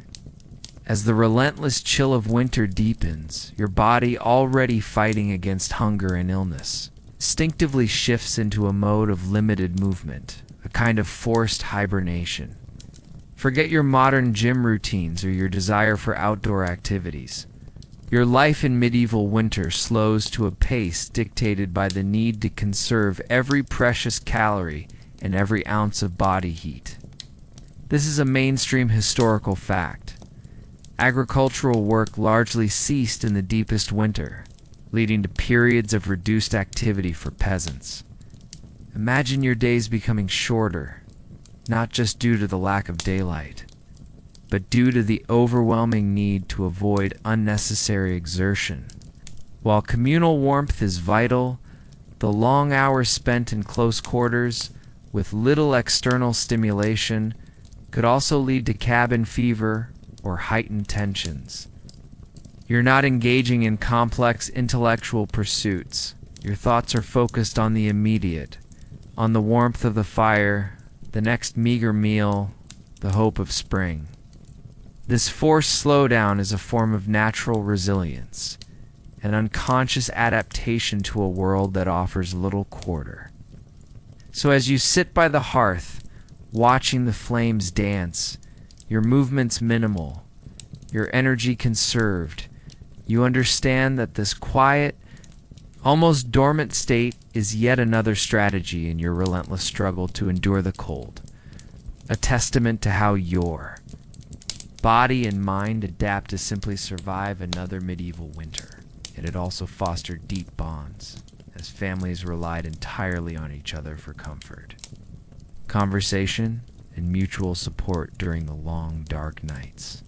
As the relentless chill of winter deepens, your body, already fighting against hunger and illness, instinctively shifts into a mode of limited movement, a kind of forced hibernation. Forget your modern gym routines or your desire for outdoor activities. Your life in medieval winter slows to a pace dictated by the need to conserve every precious calorie and every ounce of body heat. This is a mainstream historical fact. Agricultural work largely ceased in the deepest winter, leading to periods of reduced activity for peasants. Imagine your days becoming shorter, not just due to the lack of daylight, but due to the overwhelming need to avoid unnecessary exertion. While communal warmth is vital, the long hours spent in close quarters with little external stimulation could also lead to cabin fever or heightened tensions. You're not engaging in complex intellectual pursuits. Your thoughts are focused on the immediate, on the warmth of the fire, the next meager meal, the hope of spring. This forced slowdown is a form of natural resilience, an unconscious adaptation to a world that offers little quarter. So as you sit by the hearth, watching the flames dance, your movements minimal, your energy conserved, you understand that this quiet, almost dormant state is yet another strategy in your relentless struggle to endure the cold, a testament to how your body and mind adapt to simply survive another medieval winter. Yet it also fostered deep bonds, as families relied entirely on each other for comfort, conversation, and mutual support during the long, dark nights.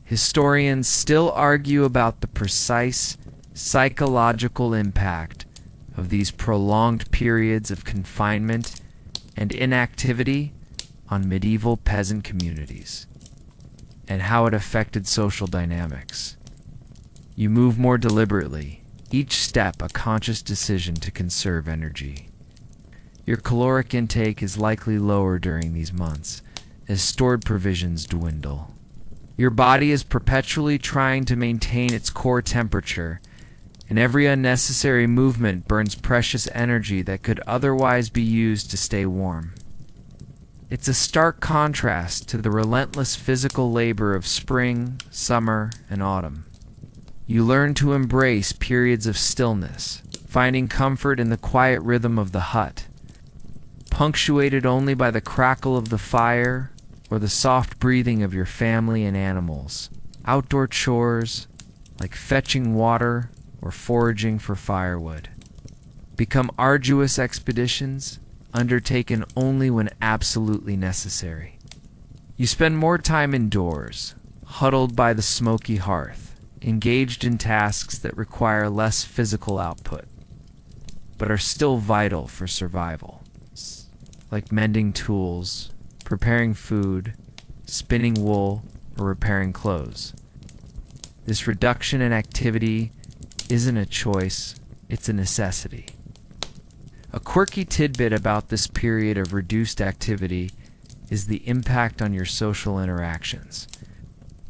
Historians still argue about the precise psychological impact of these prolonged periods of confinement and inactivity on medieval peasant communities, and how it affected social dynamics. You move more deliberately, each step a conscious decision to conserve energy. Your caloric intake is likely lower during these months, as stored provisions dwindle. Your body is perpetually trying to maintain its core temperature, and every unnecessary movement burns precious energy that could otherwise be used to stay warm. It's a stark contrast to the relentless physical labor of spring, summer, and autumn. You learn to embrace periods of stillness, finding comfort in the quiet rhythm of the hut, punctuated only by the crackle of the fire or the soft breathing of your family and animals. Outdoor chores, like fetching water or foraging for firewood, become arduous expeditions undertaken only when absolutely necessary. You spend more time indoors, huddled by the smoky hearth, engaged in tasks that require less physical output, but are still vital for survival, like mending tools, preparing food, spinning wool, or repairing clothes. This reduction in activity isn't a choice, it's a necessity. A quirky tidbit about this period of reduced activity is the impact on your social interactions.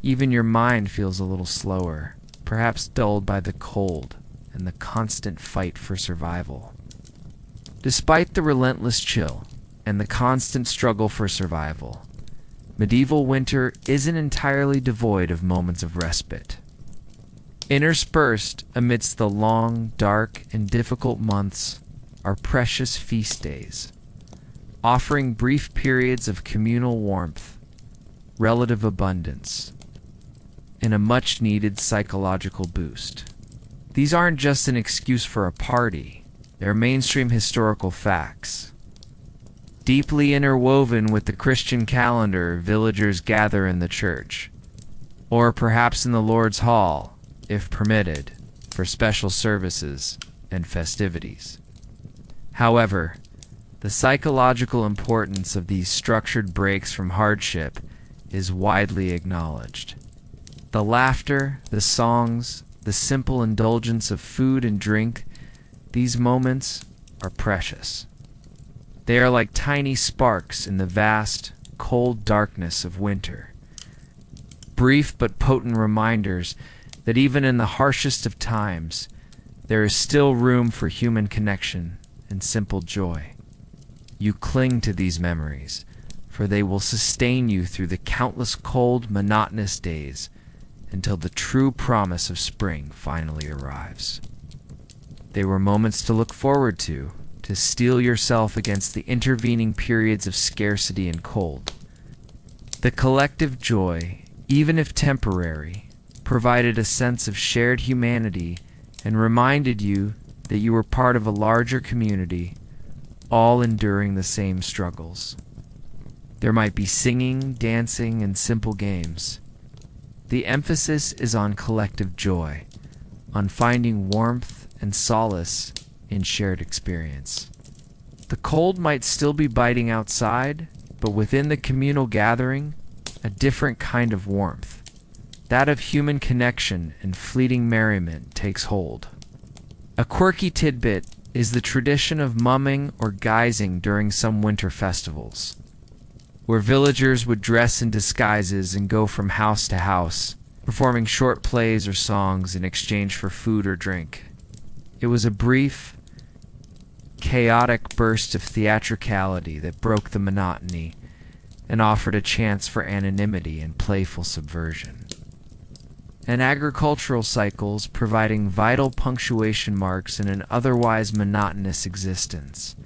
Even your mind feels a little slower, perhaps dulled by the cold and the constant fight for survival. Despite the relentless chill and the constant struggle for survival, medieval winter isn't entirely devoid of moments of respite. Interspersed amidst the long, dark, and difficult months are precious feast days, offering brief periods of communal warmth, relative abundance, and a much-needed psychological boost. These aren't just an excuse for a party, they're mainstream historical facts. Deeply interwoven with the Christian calendar, villagers gather in the church, or perhaps in the Lord's Hall, if permitted, for special services and festivities. However, the psychological importance of these structured breaks from hardship is widely acknowledged. The laughter, the songs, the simple indulgence of food and drink, these moments are precious. They are like tiny sparks in the vast, cold darkness of winter. Brief but potent reminders that even in the harshest of times, there is still room for human connection and simple joy. You cling to these memories, for they will sustain you through the countless cold, monotonous days until the true promise of spring finally arrives. They were moments to look forward to steel yourself against the intervening periods of scarcity and cold. The collective joy, even if temporary, provided a sense of shared humanity and reminded you that you were part of a larger community, all enduring the same struggles. There might be singing, dancing, and simple games. The emphasis is on collective joy, on finding warmth and solace in shared experience. The cold might still be biting outside, but within the communal gathering, a different kind of warmth, that of human connection and fleeting merriment, takes hold. A quirky tidbit is the tradition of mumming or guising during some winter festivals, where villagers would dress in disguises and go from house to house, performing short plays or songs in exchange for food or drink. It was a brief, chaotic burst of theatricality that broke the monotony and offered a chance for anonymity and playful subversion. And agricultural cycles providing vital punctuation marks in an otherwise monotonous existence.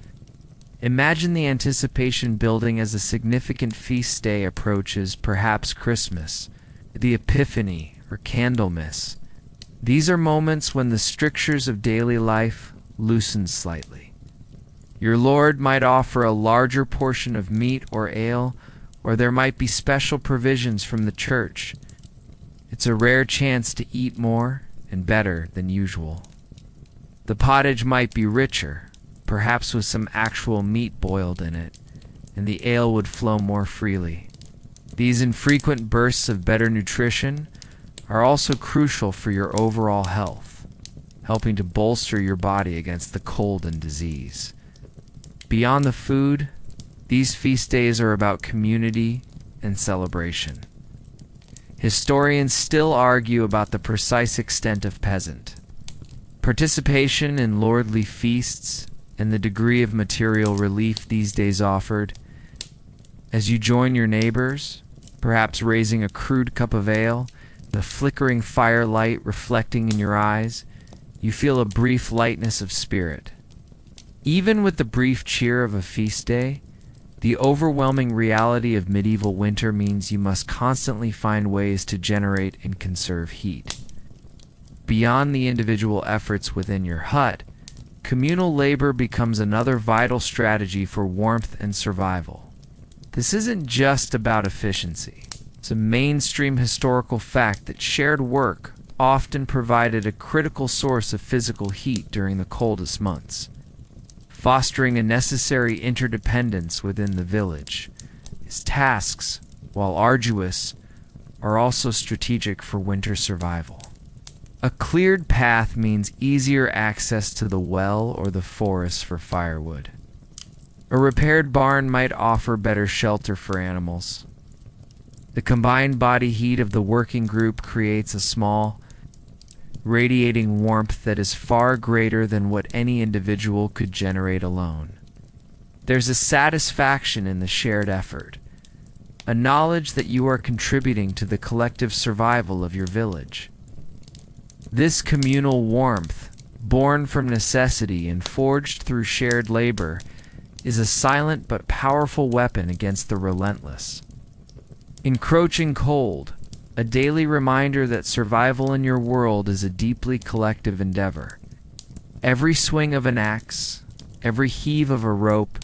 Imagine the anticipation building as a significant feast day approaches, perhaps Christmas, the Epiphany, or Candlemas. These are moments when the strictures of daily life loosen slightly. Your Lord might offer a larger portion of meat or ale, or there might be special provisions from the church. It's a rare chance to eat more and better than usual. The pottage might be richer, perhaps with some actual meat boiled in it, and the ale would flow more freely. These infrequent bursts of better nutrition are also crucial for your overall health, helping to bolster your body against the cold and disease. Beyond the food, these feast days are about community and celebration. Historians still argue about the precise extent of peasant participation in lordly feasts and the degree of material relief these days offered. As you join your neighbors, perhaps raising a crude cup of ale, the flickering firelight reflecting in your eyes, you feel a brief lightness of spirit. Even with the brief cheer of a feast day, the overwhelming reality of medieval winter means you must constantly find ways to generate and conserve heat. Beyond the individual efforts within your hut, communal labor becomes another vital strategy for warmth and survival. This isn't just about efficiency. It's a mainstream historical fact that shared work often provided a critical source of physical heat during the coldest months, fostering a necessary interdependence within the village. His tasks, while arduous, are also strategic for winter survival. A cleared path means easier access to the well or the forest for firewood. A repaired barn might offer better shelter for animals. The combined body heat of the working group creates a small, radiating warmth that is far greater than what any individual could generate alone. There's a satisfaction in the shared effort, a knowledge that you are contributing to the collective survival of your village. This communal warmth, born from necessity and forged through shared labor, is a silent but powerful weapon against the relentless, encroaching cold, a daily reminder that survival in your world is a deeply collective endeavor. Every swing of an axe, every heave of a rope,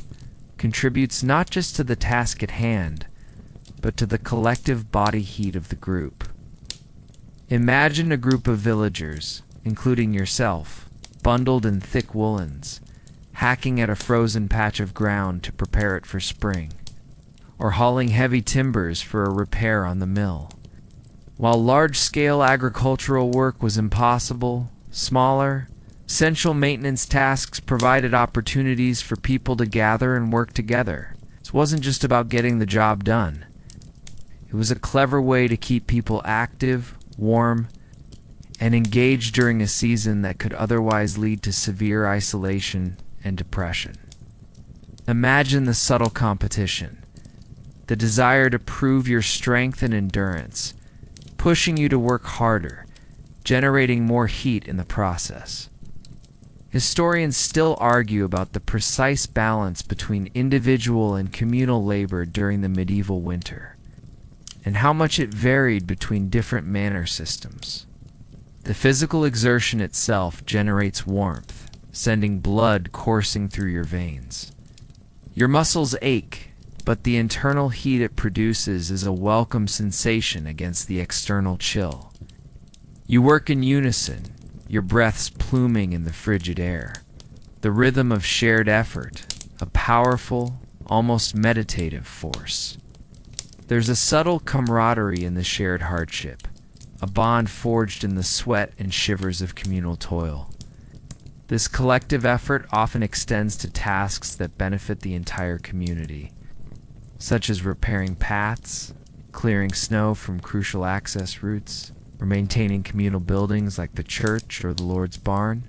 contributes not just to the task at hand, but to the collective body heat of the group. Imagine a group of villagers, including yourself, bundled in thick woolens, hacking at a frozen patch of ground to prepare it for spring, or hauling heavy timbers for a repair on the mill. While large-scale agricultural work was impossible, smaller, essential maintenance tasks provided opportunities for people to gather and work together. This wasn't just about getting the job done. It was a clever way to keep people active, warm, and engaged during a season that could otherwise lead to severe isolation and depression. Imagine the subtle competition, the desire to prove your strength and endurance, pushing you to work harder, generating more heat in the process. Historians still argue about the precise balance between individual and communal labor during the medieval winter, and how much it varied between different manor systems. The physical exertion itself generates warmth, sending blood coursing through your veins. Your muscles ache, but the internal heat it produces is a welcome sensation against the external chill. You work in unison, your breaths pluming in the frigid air. The rhythm of shared effort, a powerful, almost meditative force. There's a subtle camaraderie in the shared hardship, a bond forged in the sweat and shivers of communal toil. This collective effort often extends to tasks that benefit the entire community, such as repairing paths, clearing snow from crucial access routes, or maintaining communal buildings like the church or the Lord's barn.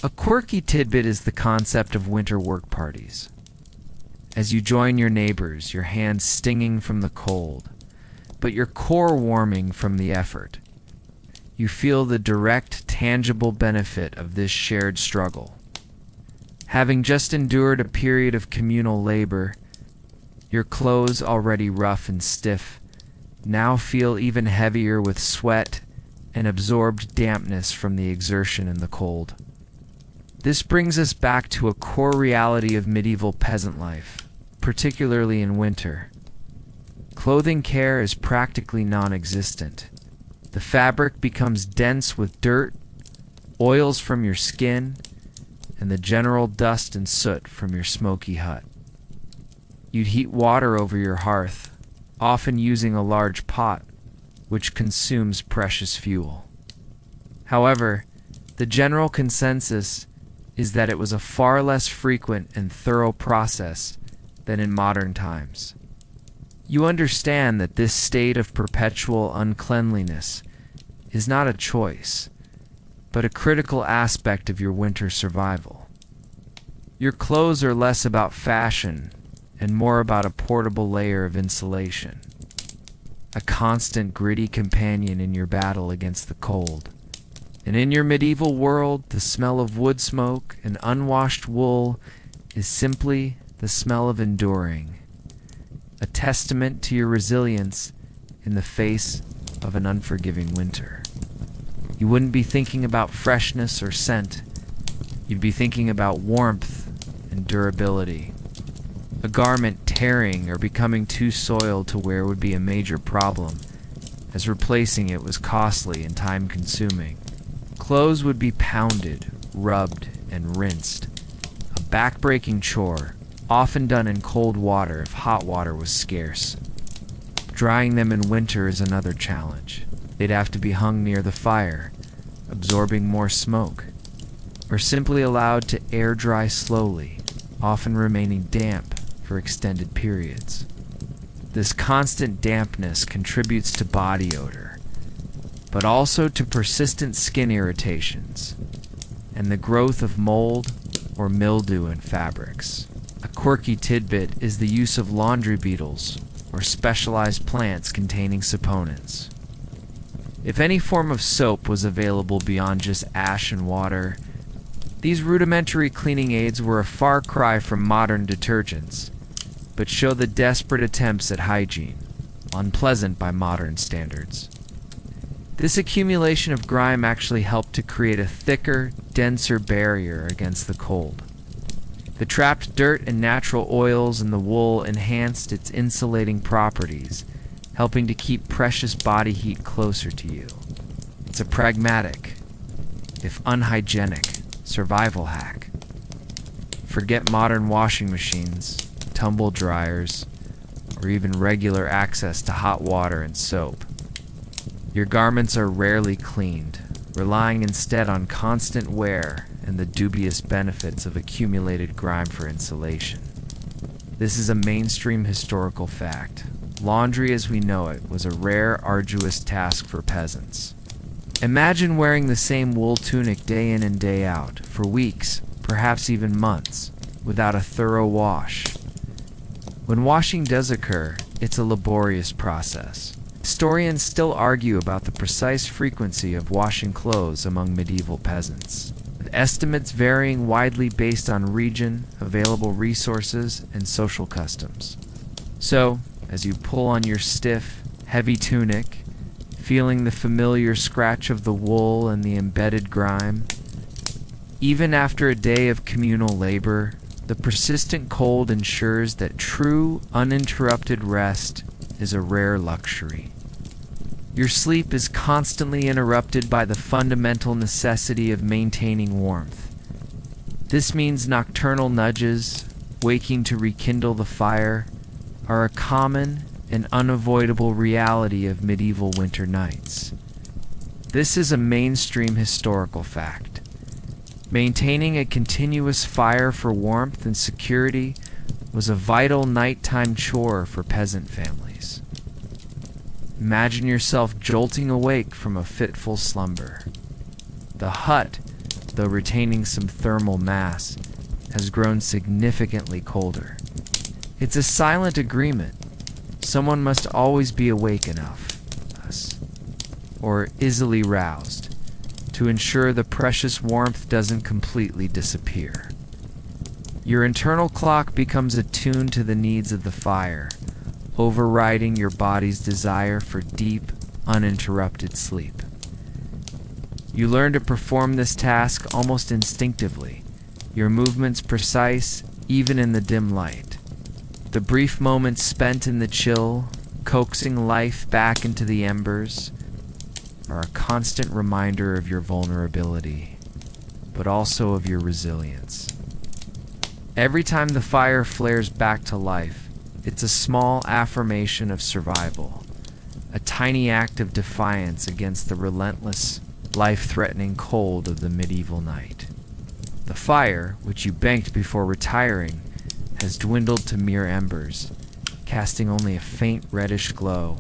A quirky tidbit is the concept of winter work parties. As you join your neighbors, your hands stinging from the cold, but your core warming from the effort, you feel the direct, tangible benefit of this shared struggle. Having just endured a period of communal labor, your clothes, already rough and stiff, now feel even heavier with sweat and absorbed dampness from the exertion and the cold. This brings us back to a core reality of medieval peasant life, particularly in winter. Clothing care is practically non-existent. The fabric becomes dense with dirt, oils from your skin, and the general dust and soot from your smoky hut. You'd heat water over your hearth, often using a large pot, which consumes precious fuel. However, the general consensus is that it was a far less frequent and thorough process than in modern times. You understand that this state of perpetual uncleanliness is not a choice, but a critical aspect of your winter survival. Your clothes are less about fashion and more about a portable layer of insulation, a constant gritty companion in your battle against the cold. And in your medieval world, the smell of wood smoke and unwashed wool is simply the smell of enduring, a testament to your resilience in the face of an unforgiving winter. You wouldn't be thinking about freshness or scent. You'd be thinking about warmth and durability. A garment tearing or becoming too soiled to wear would be a major problem, as replacing it was costly and time-consuming. Clothes would be pounded, rubbed, and rinsed, a back-breaking chore, often done in cold water if hot water was scarce. Drying them in winter is another challenge. They'd have to be hung near the fire, absorbing more smoke, or simply allowed to air dry slowly, often remaining damp for extended periods. This constant dampness contributes to body odor, but also to persistent skin irritations and the growth of mold or mildew in fabrics. A quirky tidbit is the use of laundry beetles or specialized plants containing saponins. If any form of soap was available beyond just ash and water, these rudimentary cleaning aids were a far cry from modern detergents, but show the desperate attempts at hygiene, unpleasant by modern standards. This accumulation of grime actually helped to create a thicker, denser barrier against the cold. The trapped dirt and natural oils in the wool enhanced its insulating properties, helping to keep precious body heat closer to you. It's a pragmatic, if unhygienic, survival hack. Forget modern washing machines, tumble dryers, or even regular access to hot water and soap. Your garments are rarely cleaned, relying instead on constant wear and the dubious benefits of accumulated grime for insulation. This is a mainstream historical fact. Laundry as we know it was a rare, arduous task for peasants. Imagine wearing the same wool tunic day in and day out, for weeks, perhaps even months, without a thorough wash. When washing does occur, it's a laborious process. Historians still argue about the precise frequency of washing clothes among medieval peasants, with estimates varying widely based on region, available resources, and social customs. So, as you pull on your stiff, heavy tunic, feeling the familiar scratch of the wool and the embedded grime, even after a day of communal labor, the persistent cold ensures that true, uninterrupted rest is a rare luxury. Your sleep is constantly interrupted by the fundamental necessity of maintaining warmth. This means nocturnal nudges, waking to rekindle the fire, are a common and unavoidable reality of medieval winter nights. This is a mainstream historical fact. Maintaining a continuous fire for warmth and security was a vital nighttime chore for peasant families. Imagine yourself jolting awake from a fitful slumber. The hut, though retaining some thermal mass, has grown significantly colder. It's a silent agreement. Someone must always be awake enough, or easily roused, to ensure the precious warmth doesn't completely disappear. Your internal clock becomes attuned to the needs of the fire, overriding your body's desire for deep, uninterrupted sleep. You learn to perform this task almost instinctively, your movements precise even in the dim light. The brief moments spent in the chill, coaxing life back into the embers, are a constant reminder of your vulnerability, but also of your resilience. Every time the fire flares back to life, it's a small affirmation of survival, a tiny act of defiance against the relentless, life-threatening cold of the medieval night. The fire, which you banked before retiring, has dwindled to mere embers, casting only a faint reddish glow.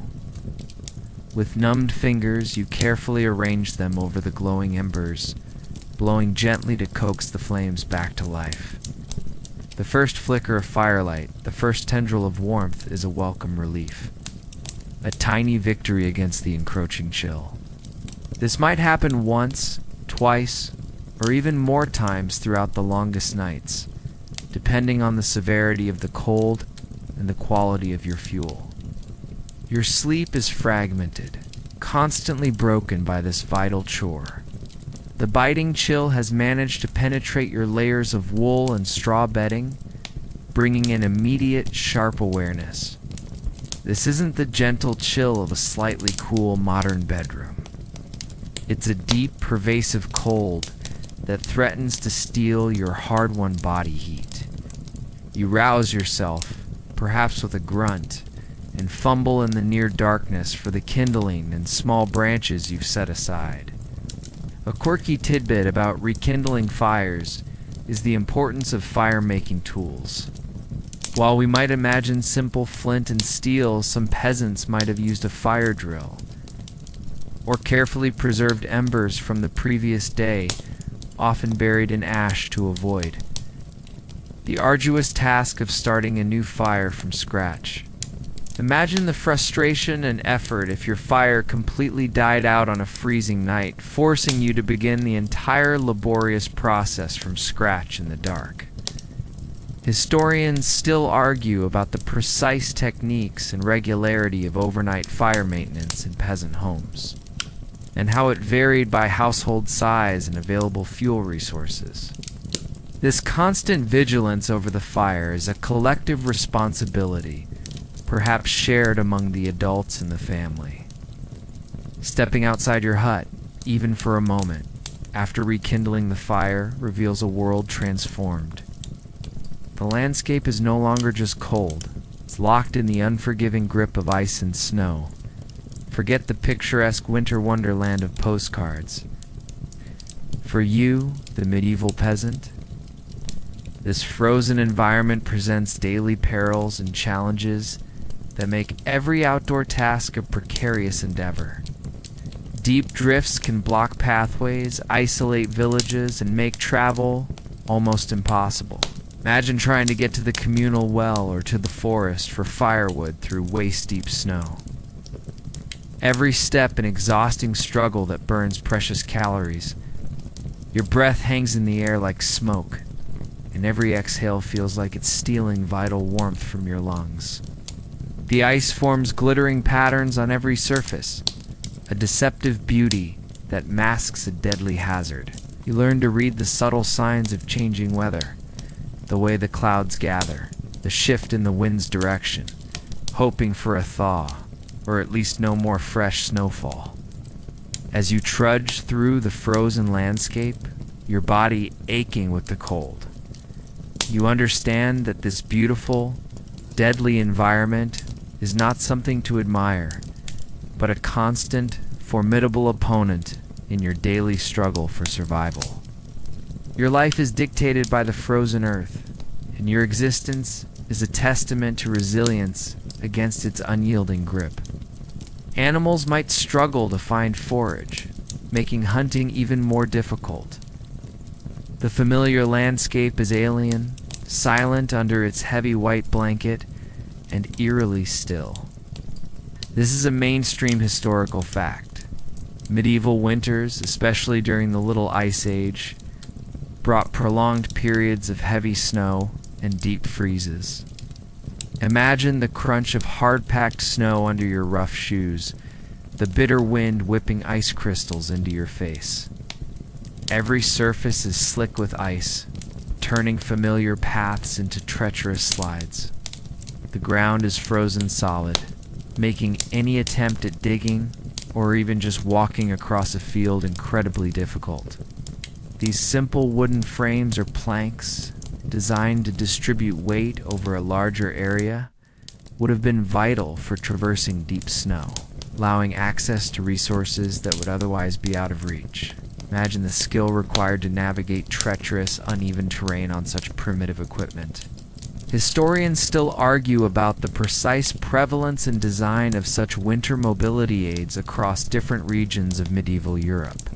With numbed fingers, you carefully arrange them over the glowing embers, blowing gently to coax the flames back to life. The first flicker of firelight, the first tendril of warmth, is a welcome relief, a tiny victory against the encroaching chill. This might happen once, twice, or even more times throughout the longest nights, depending on the severity of the cold and the quality of your fuel. Your sleep is fragmented, constantly broken by this vital chore. The biting chill has managed to penetrate your layers of wool and straw bedding, bringing an immediate, sharp awareness. This isn't the gentle chill of a slightly cool modern bedroom. It's a deep, pervasive cold that threatens to steal your hard-won body heat. You rouse yourself, perhaps with a grunt, and fumble in the near darkness for the kindling and small branches you've set aside. A quirky tidbit about rekindling fires is the importance of fire-making tools. While we might imagine simple flint and steel, some peasants might have used a fire drill, or carefully preserved embers from the previous day, often buried in ash to avoid the arduous task of starting a new fire from scratch. Imagine the frustration and effort if your fire completely died out on a freezing night, forcing you to begin the entire laborious process from scratch in the dark. Historians still argue about the precise techniques and regularity of overnight fire maintenance in peasant homes, and how it varied by household size and available fuel resources. This constant vigilance over the fire is a collective responsibility, perhaps shared among the adults in the family. Stepping outside your hut, even for a moment, after rekindling the fire, reveals a world transformed. The landscape is no longer just cold. It's locked in the unforgiving grip of ice and snow. Forget the picturesque winter wonderland of postcards. For you, the medieval peasant, this frozen environment presents daily perils and challenges that make every outdoor task a precarious endeavor. Deep drifts can block pathways, isolate villages, and make travel almost impossible. Imagine trying to get to the communal well or to the forest for firewood through waist-deep snow. Every step an exhausting struggle that burns precious calories. Your breath hangs in the air like smoke, and every exhale feels like it's stealing vital warmth from your lungs. The ice forms glittering patterns on every surface, a deceptive beauty that masks a deadly hazard. You learn to read the subtle signs of changing weather, the way the clouds gather, the shift in the wind's direction, hoping for a thaw, or at least no more fresh snowfall. As you trudge through the frozen landscape, your body aching with the cold, you understand that this beautiful, deadly environment is not something to admire, but a constant, formidable opponent in your daily struggle for survival. Your life is dictated by the frozen earth, and your existence is a testament to resilience against its unyielding grip. Animals might struggle to find forage, making hunting even more difficult. The familiar landscape is alien, silent under its heavy white blanket, and eerily still. This is a mainstream historical fact. Medieval winters, especially during the Little Ice Age, brought prolonged periods of heavy snow and deep freezes. Imagine the crunch of hard-packed snow under your rough shoes, the bitter wind whipping ice crystals into your face. Every surface is slick with ice, turning familiar paths into treacherous slides. The ground is frozen solid, making any attempt at digging or even just walking across a field incredibly difficult. These simple wooden frames or planks, designed to distribute weight over a larger area, would have been vital for traversing deep snow, allowing access to resources that would otherwise be out of reach. Imagine the skill required to navigate treacherous, uneven terrain on such primitive equipment. Historians still argue about the precise prevalence and design of such winter mobility aids across different regions of medieval Europe.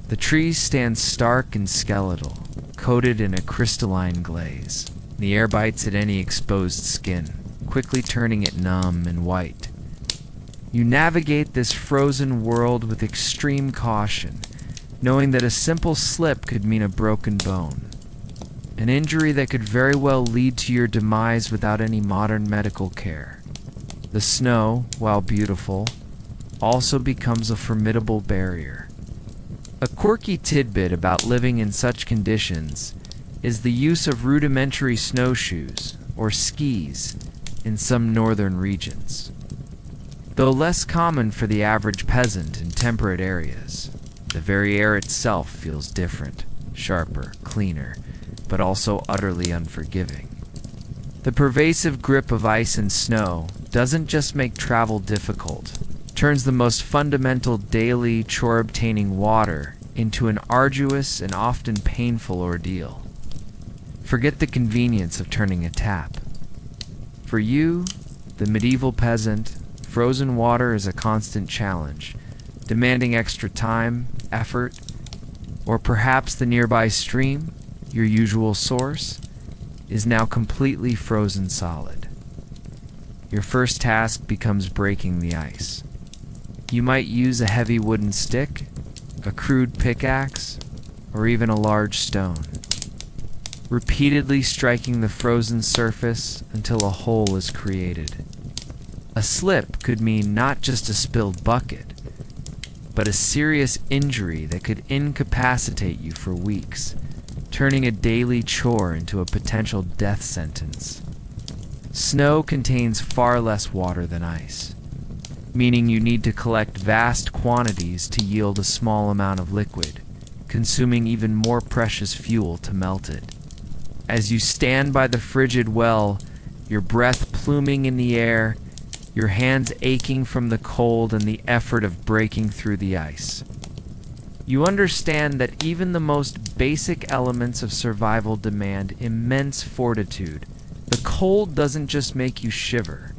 The trees stand stark and skeletal, coated in a crystalline glaze. The air bites at any exposed skin, quickly turning it numb and white. You navigate this frozen world with extreme caution, knowing that a simple slip could mean a broken bone, an injury that could very well lead to your demise without any modern medical care. The snow, while beautiful, also becomes a formidable barrier. A quirky tidbit about living in such conditions is the use of rudimentary snowshoes, or skis, in some northern regions. Though less common for the average peasant in temperate areas, the very air itself feels different, sharper, cleaner, but also utterly unforgiving. The pervasive grip of ice and snow doesn't just make travel difficult, turns the most fundamental daily chore-obtaining water into an arduous and often painful ordeal. Forget the convenience of turning a tap. For you, the medieval peasant, frozen water is a constant challenge, demanding extra time, effort, or perhaps the nearby stream, your usual source, is now completely frozen solid. Your first task becomes breaking the ice. You might use a heavy wooden stick, a crude pickaxe, or even a large stone, repeatedly striking the frozen surface until a hole is created. A slip could mean not just a spilled bucket, but a serious injury that could incapacitate you for weeks, turning a daily chore into a potential death sentence. Snow contains far less water than ice, meaning you need to collect vast quantities to yield a small amount of liquid, consuming even more precious fuel to melt it. As you stand by the frigid well, your breath pluming in the air, your hands aching from the cold and the effort of breaking through the ice, you understand that even the most basic elements of survival demand immense fortitude. The cold doesn't just make you shiver.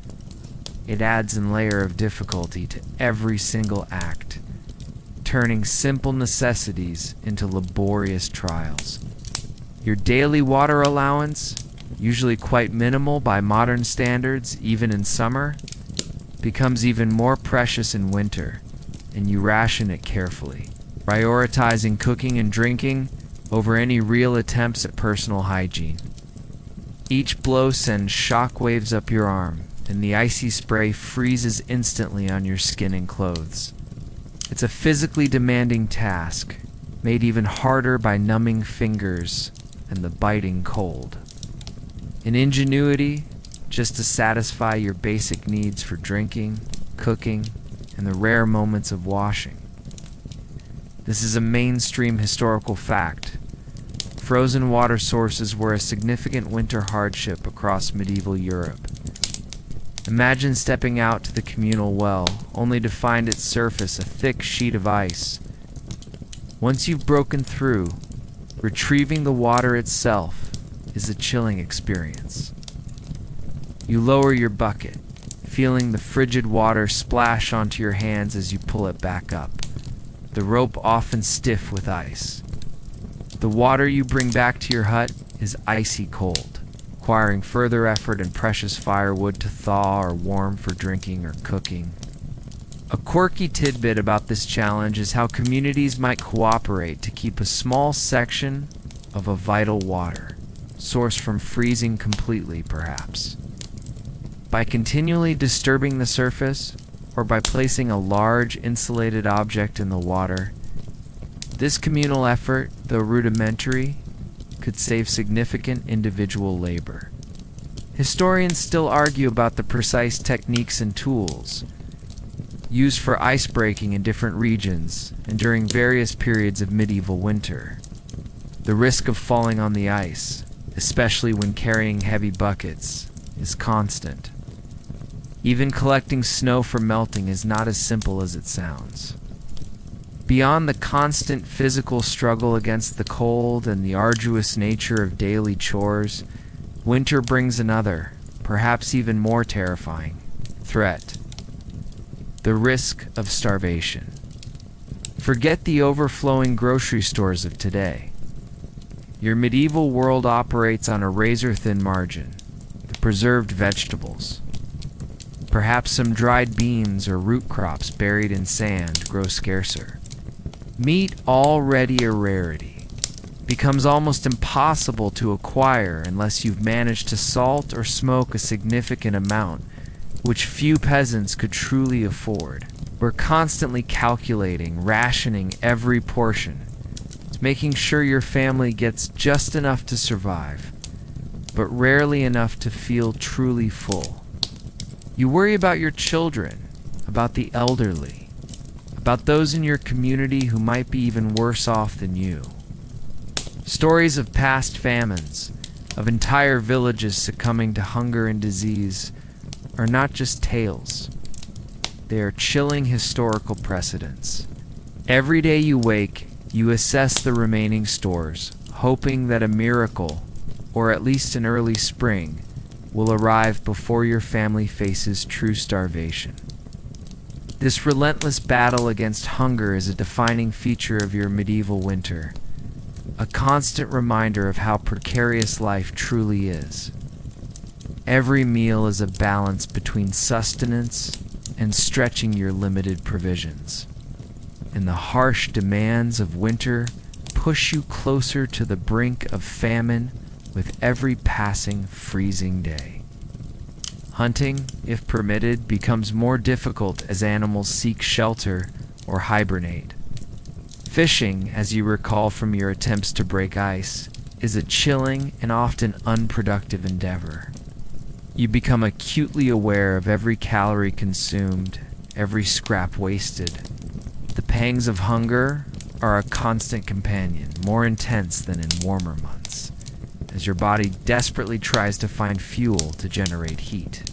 It adds a layer of difficulty to every single act, turning simple necessities into laborious trials. Your daily water allowance, usually quite minimal by modern standards even in summer, becomes even more precious in winter, and you ration it carefully, prioritizing cooking and drinking over any real attempts at personal hygiene. Each blow sends shock waves up your arm, and the icy spray freezes instantly on your skin and clothes. It's a physically demanding task, made even harder by numbing fingers and the biting cold. An ingenuity just to satisfy your basic needs for drinking, cooking, and the rare moments of washing. This is a mainstream historical fact. Frozen water sources were a significant winter hardship across medieval Europe. Imagine stepping out to the communal well, only to find its surface a thick sheet of ice. Once you've broken through, retrieving the water itself is a chilling experience. You lower your bucket, feeling the frigid water splash onto your hands as you pull it back up, the rope often stiff with ice. The water you bring back to your hut is icy cold, requiring further effort and precious firewood to thaw or warm for drinking or cooking. A quirky tidbit about this challenge is how communities might cooperate to keep a small section of a vital water, sourced from freezing completely perhaps. By continually disturbing the surface, or by placing a large insulated object in the water, this communal effort, though rudimentary, could save significant individual labor. Historians still argue about the precise techniques and tools used for ice breaking in different regions and during various periods of medieval winter. The risk of falling on the ice, especially when carrying heavy buckets, is constant. Even collecting snow for melting is not as simple as it sounds. Beyond the constant physical struggle against the cold and the arduous nature of daily chores, winter brings another, perhaps even more terrifying, threat: the risk of starvation. Forget the overflowing grocery stores of today. Your medieval world operates on a razor-thin margin: the preserved vegetables. Perhaps some dried beans or root crops buried in sand grow scarcer. Meat, already a rarity, becomes almost impossible to acquire unless you've managed to salt or smoke a significant amount, which few peasants could truly afford. We're constantly calculating, rationing every portion, making sure your family gets just enough to survive, but rarely enough to feel truly full. You worry about your children, about the elderly, about those in your community who might be even worse off than you. Stories of past famines, of entire villages succumbing to hunger and disease, are not just tales. They are chilling historical precedents. Every day you wake, you assess the remaining stores, hoping that a miracle, or at least an early spring, will arrive before your family faces true starvation. This relentless battle against hunger is a defining feature of your medieval winter, a constant reminder of how precarious life truly is. Every meal is a balance between sustenance and stretching your limited provisions. And the harsh demands of winter push you closer to the brink of famine with every passing freezing day. Hunting, if permitted, becomes more difficult as animals seek shelter or hibernate. Fishing, as you recall from your attempts to break ice, is a chilling and often unproductive endeavor. You become acutely aware of every calorie consumed, every scrap wasted. The pangs of hunger are a constant companion, more intense than in warmer months, as your body desperately tries to find fuel to generate heat.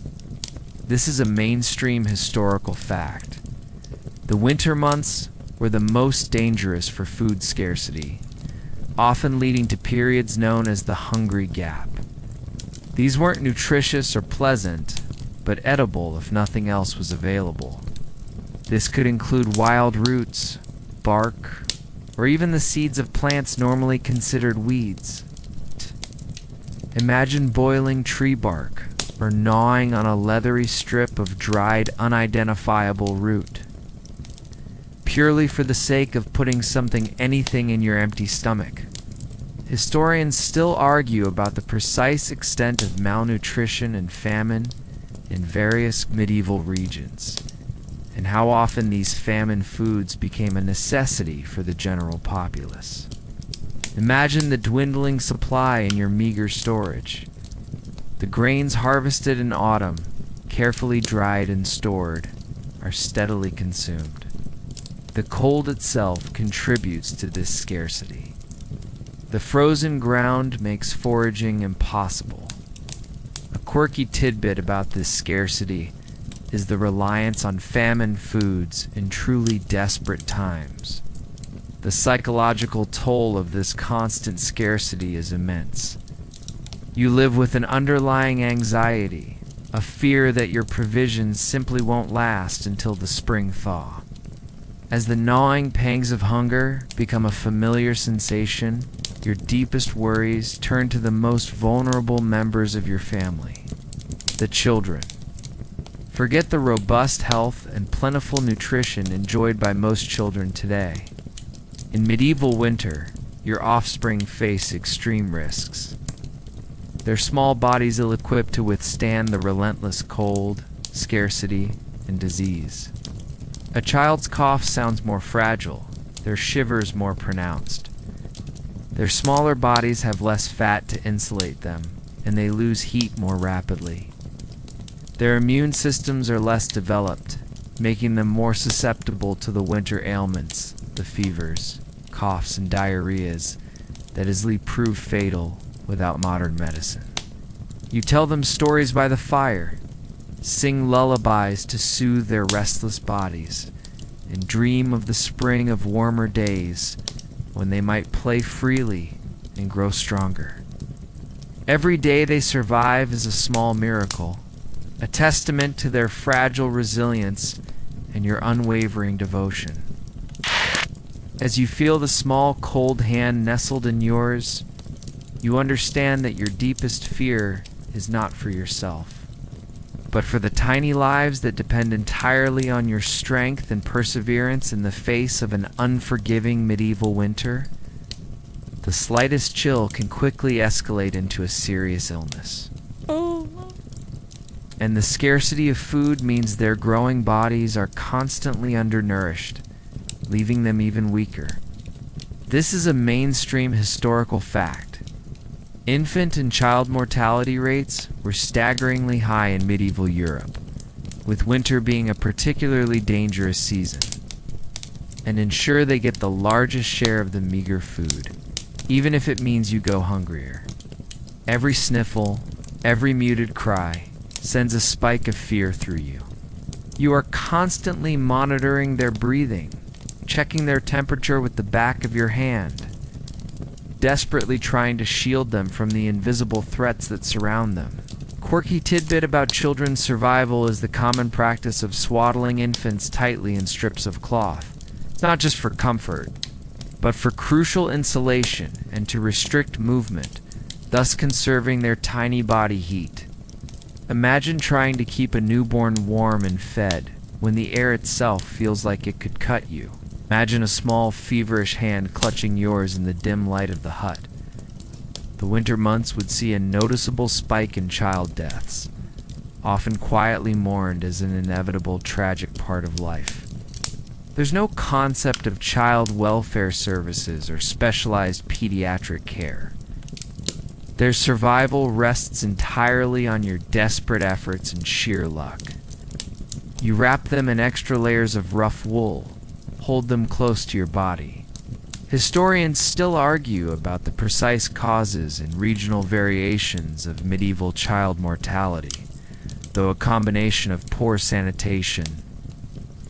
This is a mainstream historical fact. The winter months were the most dangerous for food scarcity, often leading to periods known as the hungry gap. These weren't nutritious or pleasant, but edible if nothing else was available. This could include wild roots, bark, or even the seeds of plants normally considered weeds. Imagine boiling tree bark or gnawing on a leathery strip of dried, unidentifiable root, purely for the sake of putting anything in your empty stomach. Historians still argue about the precise extent of malnutrition and famine in various medieval regions, and how often these famine foods became a necessity for the general populace. Imagine the dwindling supply in your meager storage. The grains harvested in autumn, carefully dried and stored, are steadily consumed. The cold itself contributes to this scarcity. The frozen ground makes foraging impossible. A quirky tidbit about this scarcity is the reliance on famine foods in truly desperate times. The psychological toll of this constant scarcity is immense. You live with an underlying anxiety, a fear that your provisions simply won't last until the spring thaw. As the gnawing pangs of hunger become a familiar sensation, your deepest worries turn to the most vulnerable members of your family, the children. Forget the robust health and plentiful nutrition enjoyed by most children today. In medieval winter, your offspring face extreme risks. Their small bodies ill-equipped to withstand the relentless cold, scarcity, and disease. A child's cough sounds more fragile, their shivers more pronounced. Their smaller bodies have less fat to insulate them, and they lose heat more rapidly. Their immune systems are less developed, making them more susceptible to the winter ailments, the fevers, coughs, and diarrheas that easily prove fatal without modern medicine. You tell them stories by the fire, sing lullabies to soothe their restless bodies, and dream of the spring of warmer days when they might play freely and grow stronger. Every day they survive is a small miracle, a testament to their fragile resilience and your unwavering devotion. As you feel the small, cold hand nestled in yours, you understand that your deepest fear is not for yourself, But for the tiny lives that depend entirely on your strength and perseverance in the face of an unforgiving medieval winter, the slightest chill can quickly escalate into a serious illness. And the scarcity of food means their growing bodies are constantly undernourished, leaving them even weaker. This is a mainstream historical fact. Infant and child mortality rates were staggeringly high in medieval Europe, with winter being a particularly dangerous season. And ensure they get the largest share of the meager food, even if it means you go hungrier. Every sniffle, every muted cry, sends a spike of fear through you. You are constantly monitoring their breathing, checking their temperature with the back of your hand, desperately trying to shield them from the invisible threats that surround them. Quirky tidbit about children's survival is the common practice of swaddling infants tightly in strips of cloth. It's not just for comfort, but for crucial insulation and to restrict movement, thus conserving their tiny body heat. Imagine trying to keep a newborn warm and fed when the air itself feels like it could cut you. Imagine a small, feverish hand clutching yours in the dim light of the hut. The winter months would see a noticeable spike in child deaths, often quietly mourned as an inevitable tragic part of life. There's no concept of child welfare services or specialized pediatric care. Their survival rests entirely on your desperate efforts and sheer luck. You wrap them in extra layers of rough wool, hold them close to your body. Historians still argue about the precise causes and regional variations of medieval child mortality, though a combination of poor sanitation,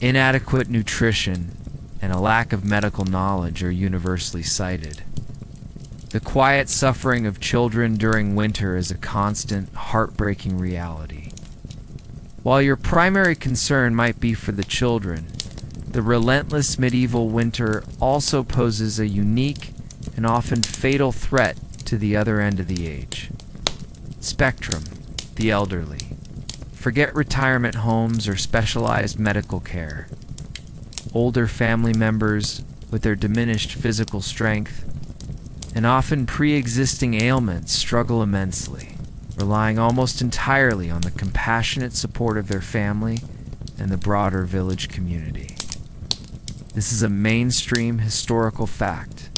inadequate nutrition, and a lack of medical knowledge are universally cited. The quiet suffering of children during winter is a constant, heartbreaking reality. While your primary concern might be for the children, the relentless medieval winter also poses a unique and often fatal threat to the other end of the age. Spectrum, the elderly. Forget retirement homes or specialized medical care. Older family members with their diminished physical strength and often pre-existing ailments struggle immensely, relying almost entirely on the compassionate support of their family and the broader village community. This is a mainstream historical fact.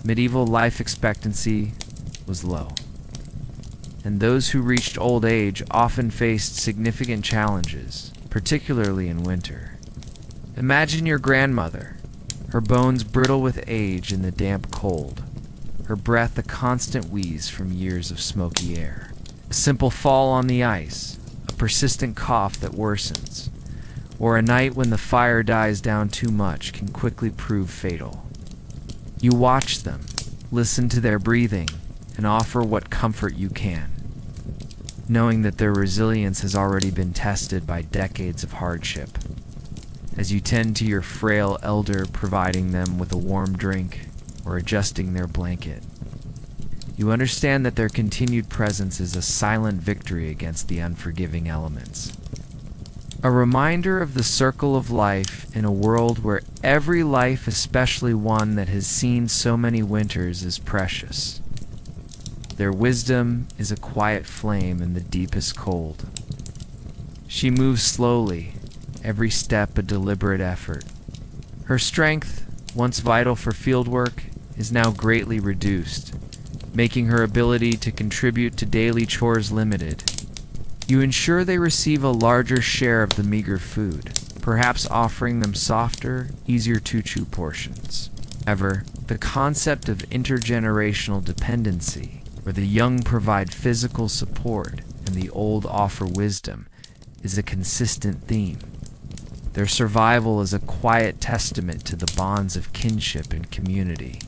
Medieval life expectancy was low, and those who reached old age often faced significant challenges, particularly in winter. Imagine your grandmother, her bones brittle with age in the damp cold, her breath a constant wheeze from years of smoky air. A simple fall on the ice, a persistent cough that worsens, or a night when the fire dies down too much can quickly prove fatal. You watch them, listen to their breathing, and offer what comfort you can, knowing that their resilience has already been tested by decades of hardship. As you tend to your frail elder, providing them with a warm drink or adjusting their blanket, you understand that their continued presence is a silent victory against the unforgiving elements. A reminder of the circle of life in a world where every life, especially one that has seen so many winters, is precious. Their wisdom is a quiet flame in the deepest cold. She moves slowly, every step a deliberate effort. Her strength, once vital for fieldwork, is now greatly reduced, making her ability to contribute to daily chores limited. You ensure they receive a larger share of the meager food, perhaps offering them softer, easier-to-chew portions. However, the concept of intergenerational dependency, where the young provide physical support and the old offer wisdom, is a consistent theme. Their survival is a quiet testament to the bonds of kinship and community.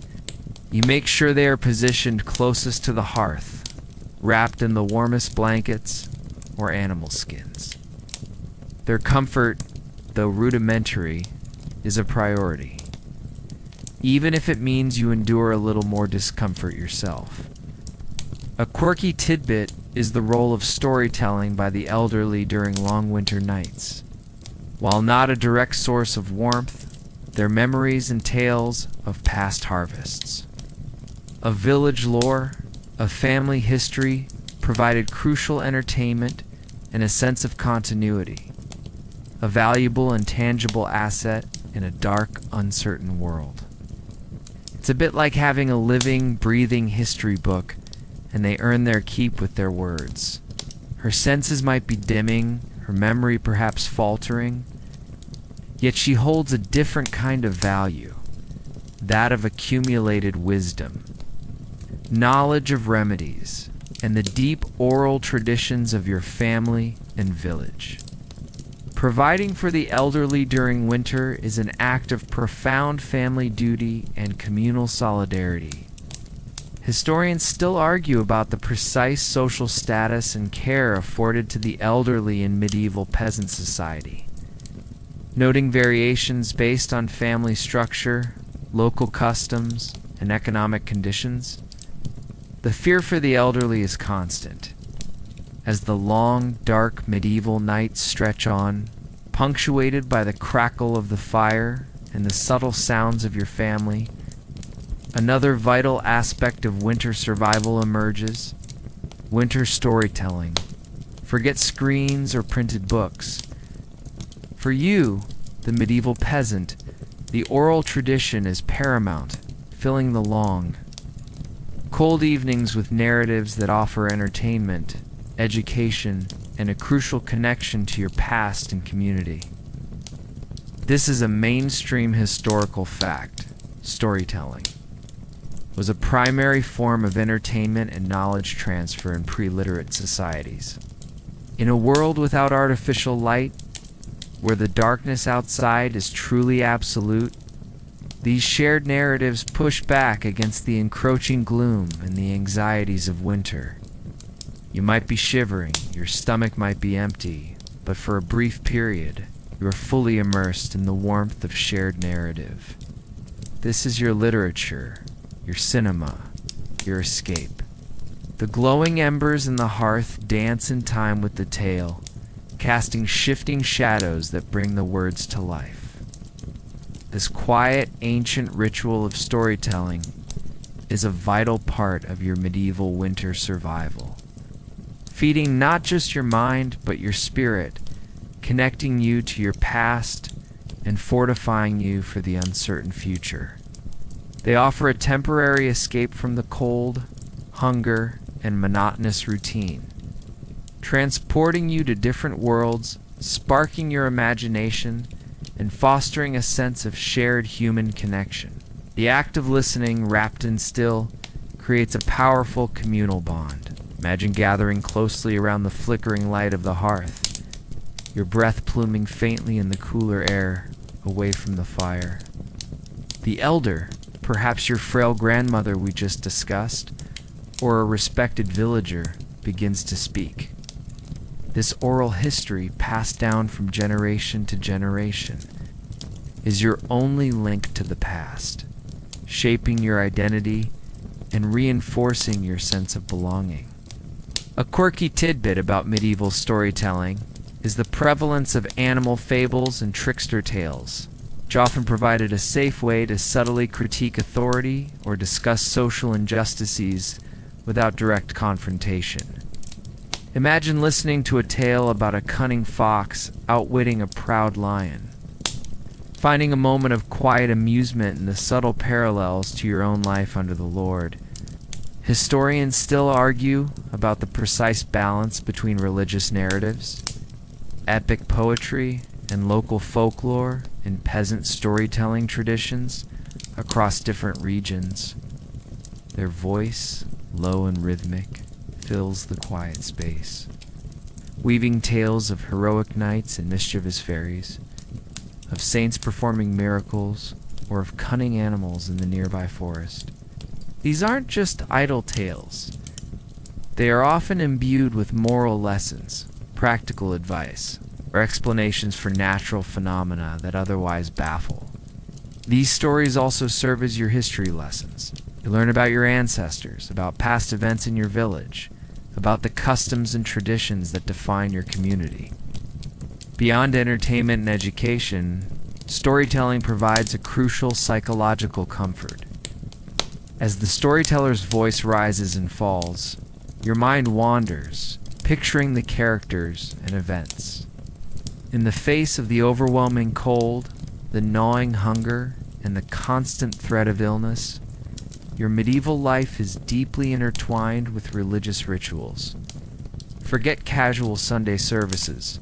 You make sure they are positioned closest to the hearth, wrapped in the warmest blankets or animal skins. Their comfort, though rudimentary, is a priority, even if it means you endure a little more discomfort yourself. A quirky tidbit is the role of storytelling by the elderly during long winter nights. While not a direct source of warmth, their memories and tales of past harvests, of village lore, of family history provided crucial entertainment and a sense of continuity, a valuable and tangible asset in a dark, uncertain world. It's a bit like having a living, breathing history book, and they earn their keep with their words. Her senses might be dimming, her memory perhaps faltering, yet she holds a different kind of value, that of accumulated wisdom, knowledge of remedies, and the deep oral traditions of your family and village. Providing for the elderly during winter is an act of profound family duty and communal solidarity. Historians still argue about the precise social status and care afforded to the elderly in medieval peasant society, noting variations based on family structure, local customs, and economic conditions. The fear for the elderly is constant. As the long, dark medieval nights stretch on, punctuated by the crackle of the fire and the subtle sounds of your family, another vital aspect of winter survival emerges: winter storytelling. Forget screens or printed books. For you, the medieval peasant, the oral tradition is paramount, filling the long, cold evenings with narratives that offer entertainment, education, and a crucial connection to your past and community. This is a mainstream historical fact. Storytelling was a primary form of entertainment and knowledge transfer in pre-literate societies. In a world without artificial light, where the darkness outside is truly absolute, these shared narratives push back against the encroaching gloom and the anxieties of winter. You might be shivering, your stomach might be empty, but for a brief period, you are fully immersed in the warmth of shared narrative. This is your literature, your cinema, your escape. The glowing embers in the hearth dance in time with the tale, casting shifting shadows that bring the words to life. This quiet, ancient ritual of storytelling is a vital part of your medieval winter survival, feeding not just your mind but your spirit, connecting you to your past and fortifying you for the uncertain future. They offer a temporary escape from the cold, hunger, and monotonous routine, transporting you to different worlds, sparking your imagination, and fostering a sense of shared human connection. The act of listening, wrapped in still, creates a powerful communal bond. Imagine gathering closely around the flickering light of the hearth, your breath pluming faintly in the cooler air away from the fire. The elder, perhaps your frail grandmother we just discussed, or a respected villager, begins to speak. This oral history, passed down from generation to generation, is your only link to the past, shaping your identity and reinforcing your sense of belonging. A quirky tidbit about medieval storytelling is the prevalence of animal fables and trickster tales, which often provided a safe way to subtly critique authority or discuss social injustices without direct confrontation. Imagine listening to a tale about a cunning fox outwitting a proud lion, finding a moment of quiet amusement in the subtle parallels to your own life under the Lord. Historians still argue about the precise balance between religious narratives, epic poetry, and local folklore and peasant storytelling traditions across different regions. Their voice, low and rhythmic, fills the quiet space, weaving tales of heroic knights and mischievous fairies, of saints performing miracles, or of cunning animals in the nearby forest. These aren't just idle tales. They are often imbued with moral lessons, practical advice, or explanations for natural phenomena that otherwise baffle. These stories also serve as your history lessons. You learn about your ancestors, about past events in your village, about the customs and traditions that define your community. Beyond entertainment and education, storytelling provides a crucial psychological comfort. As the storyteller's voice rises and falls, your mind wanders, picturing the characters and events. In the face of the overwhelming cold, the gnawing hunger, and the constant threat of illness, your medieval life is deeply intertwined with religious rituals. Forget casual Sunday services.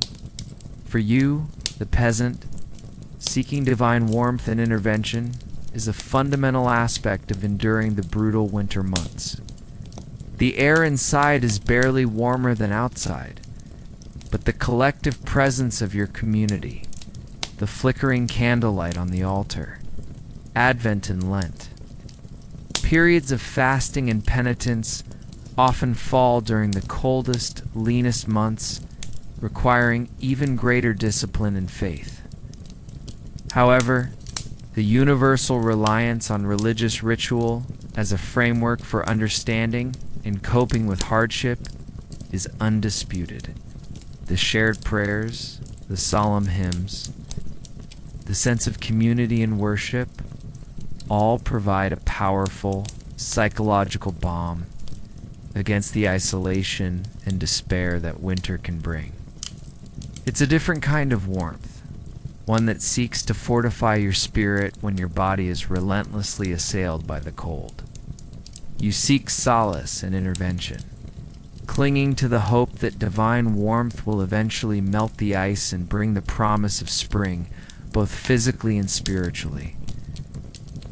For you, the peasant, seeking divine warmth and intervention is a fundamental aspect of enduring the brutal winter months. The air inside is barely warmer than outside, but the collective presence of your community, the flickering candlelight on the altar, Advent and Lent, periods of fasting and penitence often fall during the coldest, leanest months, requiring even greater discipline and faith. However, the universal reliance on religious ritual as a framework for understanding and coping with hardship is undisputed. The shared prayers, the solemn hymns, the sense of community and worship all provide a powerful psychological balm against the isolation and despair that winter can bring. It's a different kind of warmth, one that seeks to fortify your spirit when your body is relentlessly assailed by the cold. You seek solace and intervention, clinging to the hope that divine warmth will eventually melt the ice and bring the promise of spring, both physically and spiritually.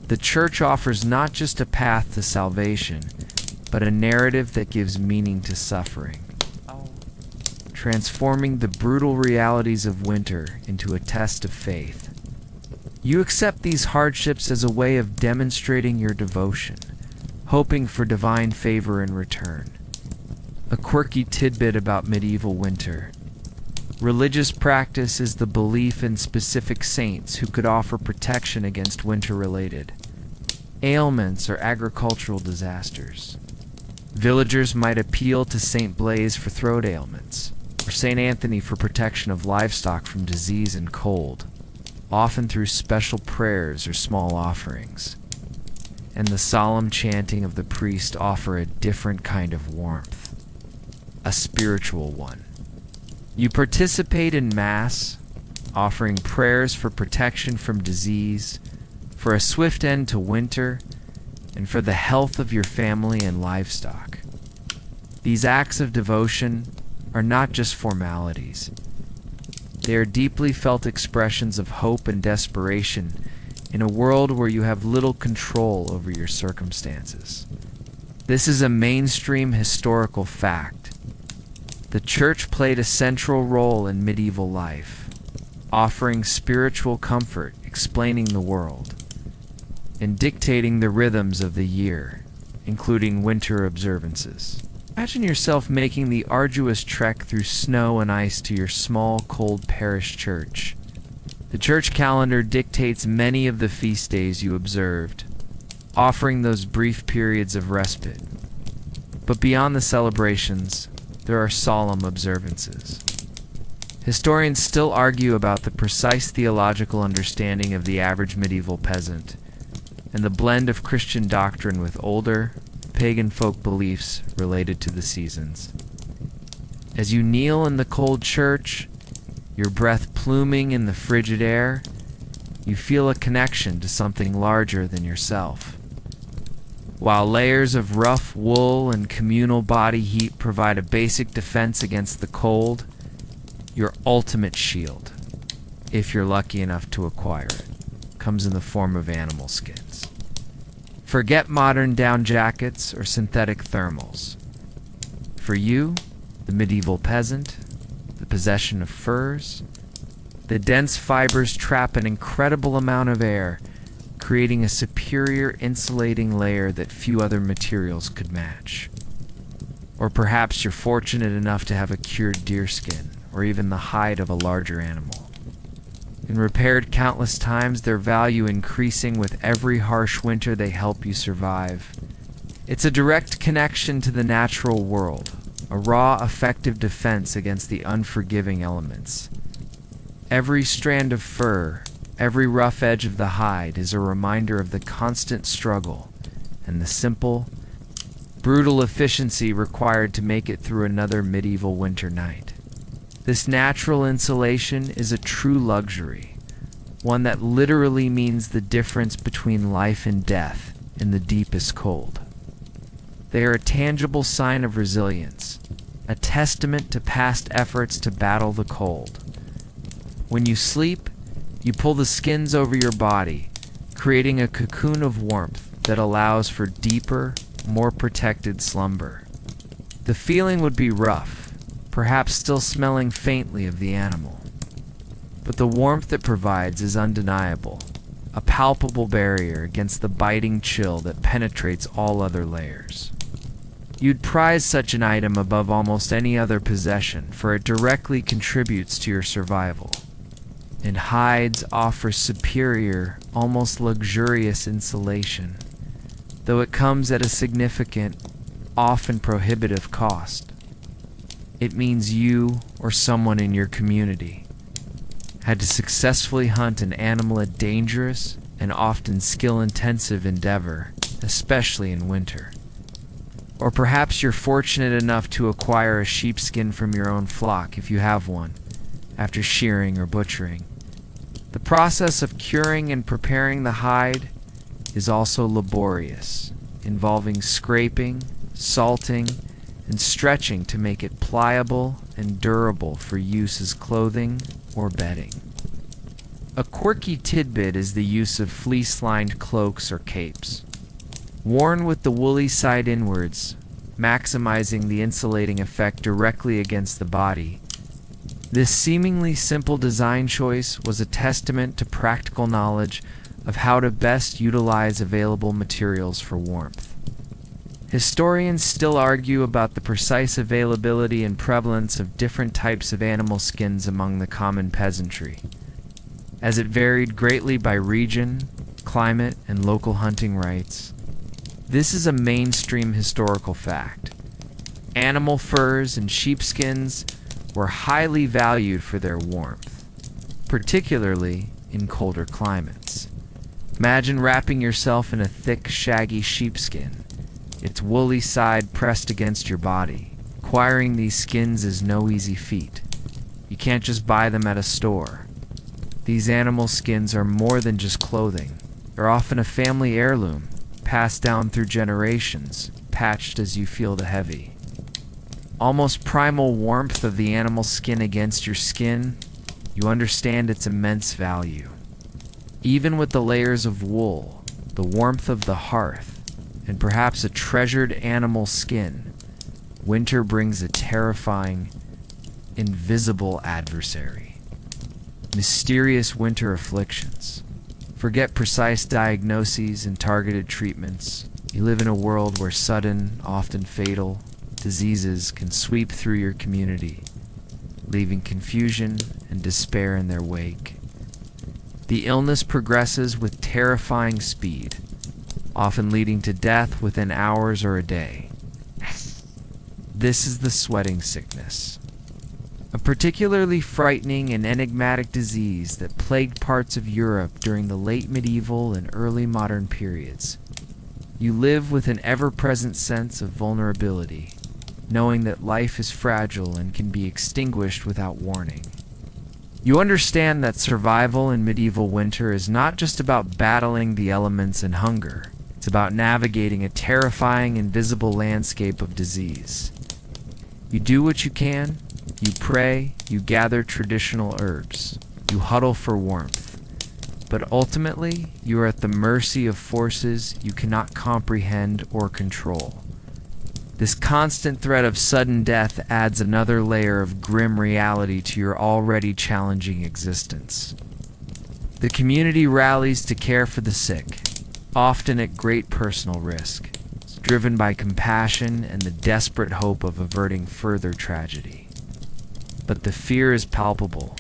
The church offers not just a path to salvation, but a narrative that gives meaning to suffering, transforming the brutal realities of winter into a test of faith. You accept these hardships as a way of demonstrating your devotion, hoping for divine favor in return. A quirky tidbit about medieval winter. Religious practice is the belief in specific saints who could offer protection against winter-related ailments or agricultural disasters. Villagers might appeal to Saint Blaise for throat ailments, or Saint Anthony for protection of livestock from disease and cold, often through special prayers or small offerings. And the solemn chanting of the priest offer a different kind of warmth, a spiritual one. You participate in Mass, offering prayers for protection from disease, for a swift end to winter, and for the health of your family and livestock. These acts of devotion are not just formalities. They are deeply felt expressions of hope and desperation in a world where you have little control over your circumstances. This is a mainstream historical fact. The church played a central role in medieval life, offering spiritual comfort, explaining the world, and dictating the rhythms of the year, including winter observances. Imagine yourself making the arduous trek through snow and ice to your small, cold parish church. The church calendar dictates many of the feast days you observed, offering those brief periods of respite. But beyond the celebrations, there are solemn observances. Historians still argue about the precise theological understanding of the average medieval peasant, and the blend of Christian doctrine with older, pagan folk beliefs related to the seasons. As you kneel in the cold church, your breath pluming in the frigid air, you feel a connection to something larger than yourself. While layers of rough wool and communal body heat provide a basic defense against the cold, your ultimate shield, if you're lucky enough to acquire it, comes in the form of animal skins. Forget modern down jackets or synthetic thermals. For you, the medieval peasant, the possession of furs, the dense fibers trap an incredible amount of air, creating a superior insulating layer that few other materials could match. Or perhaps you're fortunate enough to have a cured deerskin, or even the hide of a larger animal. And repaired countless times, their value increasing with every harsh winter they help you survive. It's a direct connection to the natural world, a raw, effective defense against the unforgiving elements. Every strand of fur, every rough edge of the hide is a reminder of the constant struggle and the simple, brutal efficiency required to make it through another medieval winter night. This natural insulation is a true luxury, one that literally means the difference between life and death in the deepest cold. They are a tangible sign of resilience, a testament to past efforts to battle the cold. When you sleep, you pull the skins over your body, creating a cocoon of warmth that allows for deeper, more protected slumber. The feeling would be rough, perhaps still smelling faintly of the animal. But the warmth it provides is undeniable, a palpable barrier against the biting chill that penetrates all other layers. You'd prize such an item above almost any other possession, for it directly contributes to your survival. And hides offer superior, almost luxurious insulation, though it comes at a significant, often prohibitive cost. It means you or someone in your community had to successfully hunt an animal, a dangerous and often skill-intensive endeavor, especially in winter. Or perhaps you're fortunate enough to acquire a sheepskin from your own flock, if you have one, after shearing or butchering. The process of curing and preparing the hide is also laborious, involving scraping, salting, and stretching to make it pliable and durable for use as clothing or bedding. A quirky tidbit is the use of fleece-lined cloaks or capes, worn with the woolly side inwards, maximizing the insulating effect directly against the body. This seemingly simple design choice was a testament to practical knowledge of how to best utilize available materials for warmth. Historians still argue about the precise availability and prevalence of different types of animal skins among the common peasantry, as it varied greatly by region, climate, and local hunting rights. This is a mainstream historical fact. Animal furs and sheepskins were highly valued for their warmth, particularly in colder climates. Imagine wrapping yourself in a thick, shaggy sheepskin, its woolly side pressed against your body. Acquiring these skins is no easy feat. You can't just buy them at a store. These animal skins are more than just clothing. They're often a family heirloom, passed down through generations, patched as you feel the heavy. Almost primal warmth of the animal skin against your skin, you understand its immense value. Even with the layers of wool, the warmth of the hearth, and perhaps a treasured animal skin, winter brings a terrifying, invisible adversary. Mysterious winter afflictions. Forget precise diagnoses and targeted treatments. You live in a world where sudden, often fatal, diseases can sweep through your community, leaving confusion and despair in their wake. The illness progresses with terrifying speed, often leading to death within hours or a day. This is the sweating sickness, a particularly frightening and enigmatic disease that plagued parts of Europe during the late medieval and early modern periods. You live with an ever-present sense of vulnerability, knowing that life is fragile and can be extinguished without warning. You understand that survival in medieval winter is not just about battling the elements and hunger. It's about navigating a terrifying, invisible landscape of disease. You do what you can, you pray, you gather traditional herbs, you huddle for warmth. But ultimately, you are at the mercy of forces you cannot comprehend or control. This constant threat of sudden death adds another layer of grim reality to your already challenging existence. The community rallies to care for the sick, often at great personal risk, driven by compassion and the desperate hope of averting further tragedy. But the fear is palpable,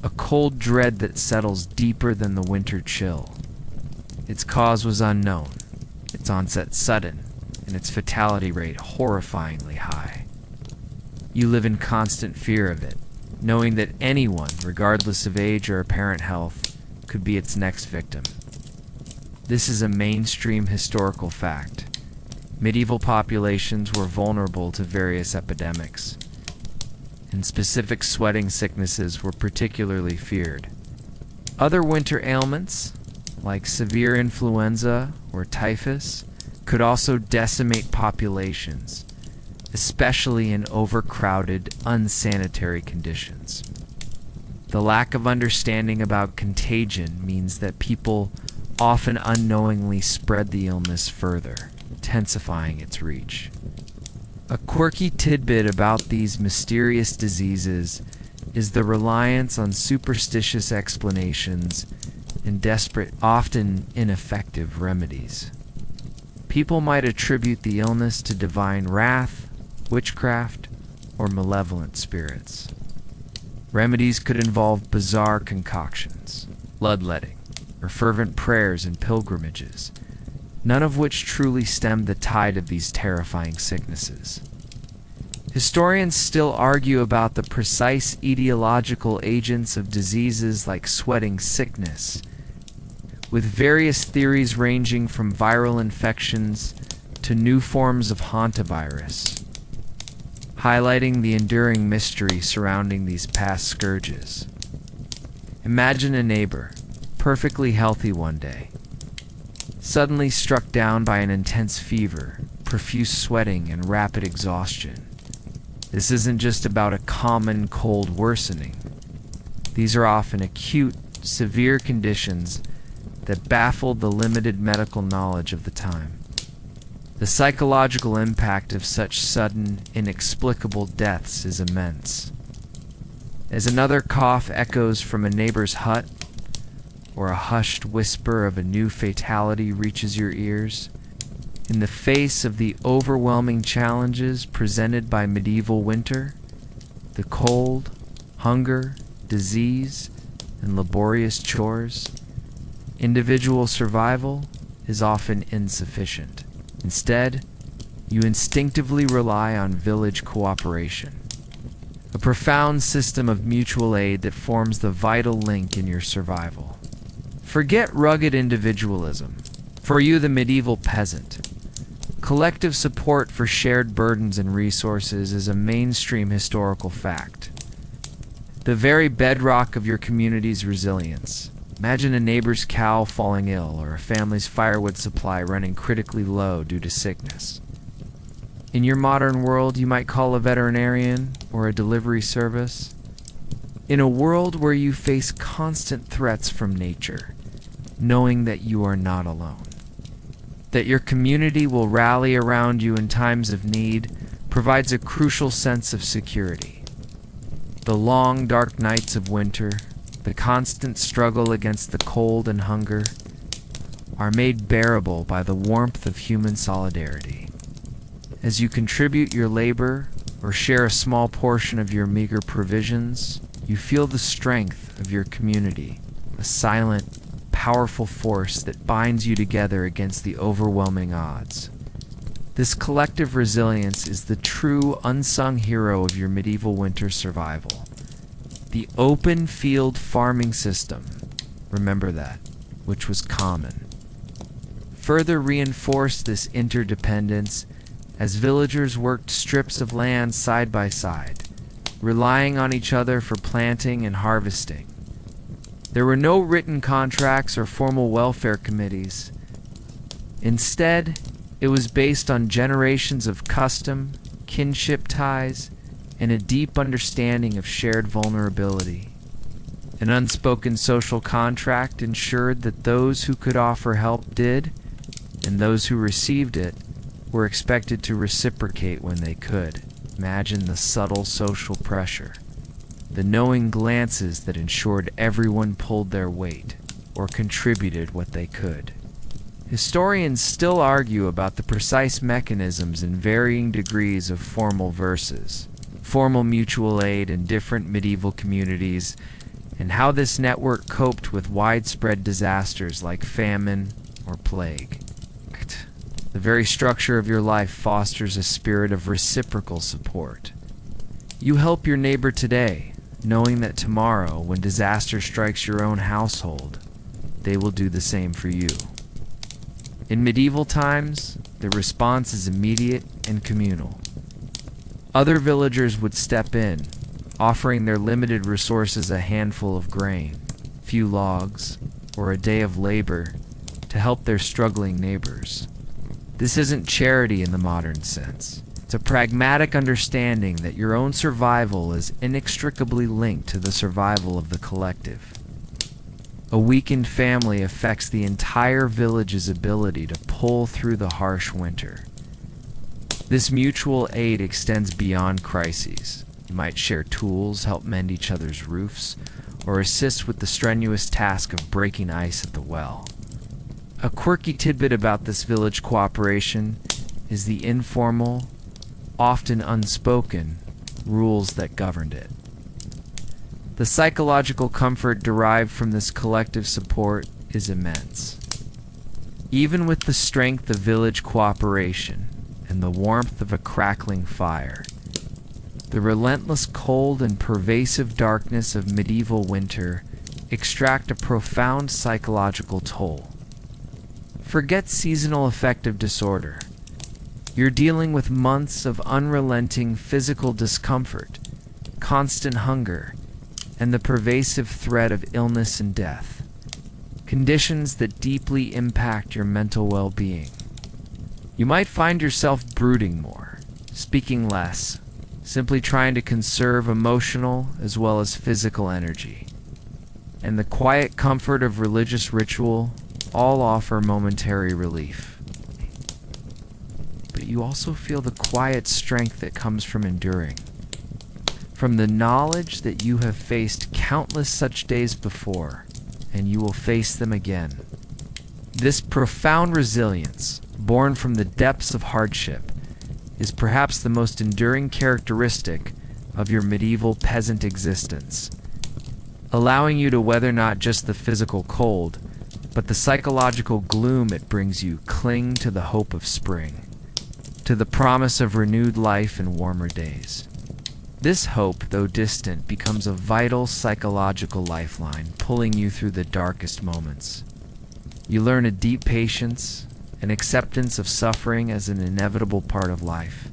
a cold dread that settles deeper than the winter chill. Its cause was unknown, its onset sudden, and its fatality rate horrifyingly high. You live in constant fear of it, knowing that anyone, regardless of age or apparent health, could be its next victim. This is a mainstream historical fact. Medieval populations were vulnerable to various epidemics, and specific sweating sicknesses were particularly feared. Other winter ailments, like severe influenza or typhus, could also decimate populations, especially in overcrowded, unsanitary conditions. The lack of understanding about contagion means that people often unknowingly spread the illness further, intensifying its reach. A quirky tidbit about these mysterious diseases is the reliance on superstitious explanations and desperate, often ineffective remedies. People might attribute the illness to divine wrath, witchcraft, or malevolent spirits. Remedies could involve bizarre concoctions, bloodletting, or fervent prayers and pilgrimages, none of which truly stemmed the tide of these terrifying sicknesses. Historians still argue about the precise etiological agents of diseases like sweating sickness, with various theories ranging from viral infections to new forms of hantavirus, highlighting the enduring mystery surrounding these past scourges. Imagine a neighbor, perfectly healthy one day, suddenly struck down by an intense fever, profuse sweating, and rapid exhaustion. This isn't just about a common cold worsening. These are often acute, severe conditions that baffled the limited medical knowledge of the time. The psychological impact of such sudden, inexplicable deaths is immense. As another cough echoes from a neighbor's hut, or a hushed whisper of a new fatality reaches your ears, in the face of the overwhelming challenges presented by medieval winter, the cold, hunger, disease, and laborious chores, individual survival is often insufficient. Instead, you instinctively rely on village cooperation, a profound system of mutual aid that forms the vital link in your survival. Forget rugged individualism. For you, the medieval peasant, collective support for shared burdens and resources is a mainstream historical fact. The very bedrock of your community's resilience. Imagine a neighbor's cow falling ill or a family's firewood supply running critically low due to sickness. In your modern world, you might call a veterinarian or a delivery service. In a world where you face constant threats from nature, knowing that you are not alone, that your community will rally around you in times of need, provides a crucial sense of security. The long, dark nights of winter, the constant struggle against the cold and hunger, are made bearable by the warmth of human solidarity. As you contribute your labor or share a small portion of your meager provisions, you feel the strength of your community, a silent, powerful force that binds you together against the overwhelming odds. This collective resilience is the true unsung hero of your medieval winter survival. The open field farming system, remember that, which was common, further reinforced this interdependence as villagers worked strips of land side by side, relying on each other for planting and harvesting. There were no written contracts or formal welfare committees. Instead, it was based on generations of custom, kinship ties, and a deep understanding of shared vulnerability. An unspoken social contract ensured that those who could offer help did, and those who received it were expected to reciprocate when they could. Imagine the subtle social pressure, the knowing glances that ensured everyone pulled their weight or contributed what they could. Historians still argue about the precise mechanisms and varying degrees of formal versus formal mutual aid in different medieval communities, and how this network coped with widespread disasters like famine or plague. The very structure of your life fosters a spirit of reciprocal support. You help your neighbor today, knowing that tomorrow, when disaster strikes your own household, they will do the same for you. In medieval times, the response is immediate and communal. Other villagers would step in, offering their limited resources a handful of grain, few logs, or a day of labor to help their struggling neighbors. This isn't charity in the modern sense. It's a pragmatic understanding that your own survival is inextricably linked to the survival of the collective. A weakened family affects the entire village's ability to pull through the harsh winter. This mutual aid extends beyond crises. You might share tools, help mend each other's roofs, or assist with the strenuous task of breaking ice at the well. A quirky tidbit about this village cooperation is the informal, often unspoken, rules that governed it. The psychological comfort derived from this collective support is immense. Even with the strength of village cooperation and the warmth of a crackling fire, the relentless cold and pervasive darkness of medieval winter extract a profound psychological toll. Forget seasonal affective disorder. You're dealing with months of unrelenting physical discomfort, constant hunger, and the pervasive threat of illness and death, conditions that deeply impact your mental well-being. You might find yourself brooding more, speaking less, simply trying to conserve emotional as well as physical energy. And the quiet comfort of religious ritual all offer momentary relief. But you also feel the quiet strength that comes from enduring, from the knowledge that you have faced countless such days before, and you will face them again. This profound resilience, born from the depths of hardship, is perhaps the most enduring characteristic of your medieval peasant existence, allowing you to weather not just the physical cold, but the psychological gloom it brings you. Cling to the hope of spring, to the promise of renewed life and warmer days. This hope, though distant, becomes a vital psychological lifeline, pulling you through the darkest moments. You learn a deep patience, an acceptance of suffering as an inevitable part of life,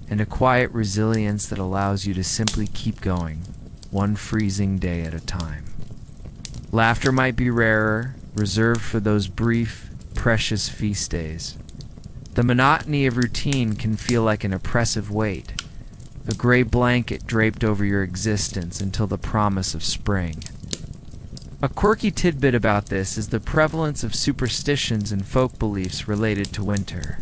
and a quiet resilience that allows you to simply keep going, one freezing day at a time. Laughter might be rarer, reserved for those brief, precious feast days. The monotony of routine can feel like an oppressive weight, a gray blanket draped over your existence until the promise of spring. A quirky tidbit about this is the prevalence of superstitions and folk beliefs related to winter.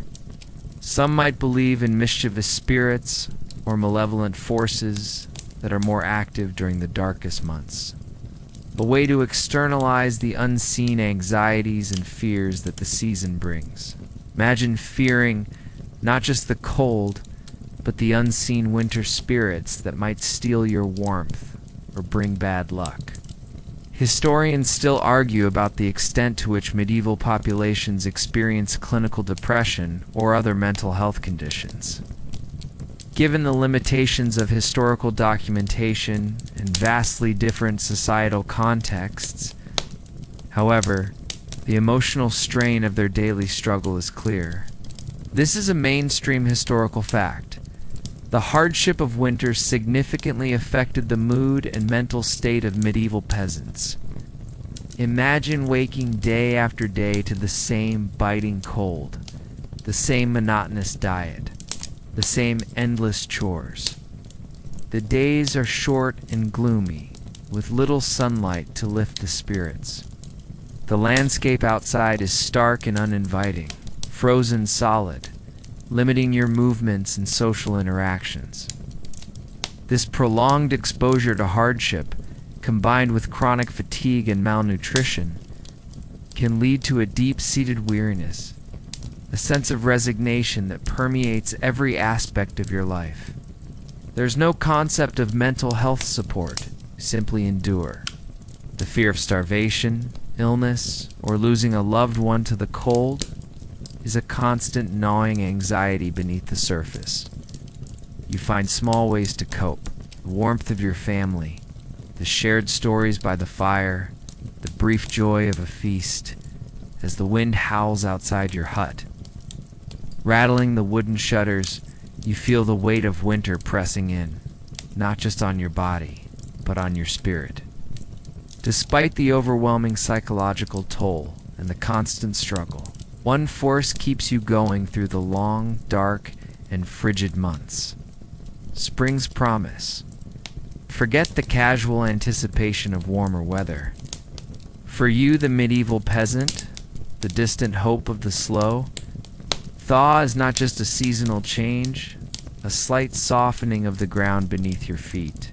Some might believe in mischievous spirits or malevolent forces that are more active during the darkest months. A way to externalize the unseen anxieties and fears that the season brings. Imagine fearing not just the cold, but the unseen winter spirits that might steal your warmth or bring bad luck. Historians still argue about the extent to which medieval populations experience clinical depression or other mental health conditions. Given the limitations of historical documentation and vastly different societal contexts, however, the emotional strain of their daily struggle is clear. This is a mainstream historical fact. The hardship of winter significantly affected the mood and mental state of medieval peasants. Imagine waking day after day to the same biting cold, the same monotonous diet, the same endless chores. The days are short and gloomy, with little sunlight to lift the spirits. The landscape outside is stark and uninviting, frozen solid, limiting your movements and social interactions. This prolonged exposure to hardship, combined with chronic fatigue and malnutrition, can lead to a deep-seated weariness, a sense of resignation that permeates every aspect of your life. There's no concept of mental health support, simply endure. The fear of starvation, illness, or losing a loved one to the cold is a constant gnawing anxiety beneath the surface. You find small ways to cope, the warmth of your family, the shared stories by the fire, the brief joy of a feast, as the wind howls outside your hut. Rattling the wooden shutters, you feel the weight of winter pressing in, not just on your body, but on your spirit. Despite the overwhelming psychological toll and the constant struggle, one force keeps you going through the long, dark, and frigid months. Spring's promise. Forget the casual anticipation of warmer weather. For you, the medieval peasant, the distant hope of the slow, thaw is not just a seasonal change, a slight softening of the ground beneath your feet.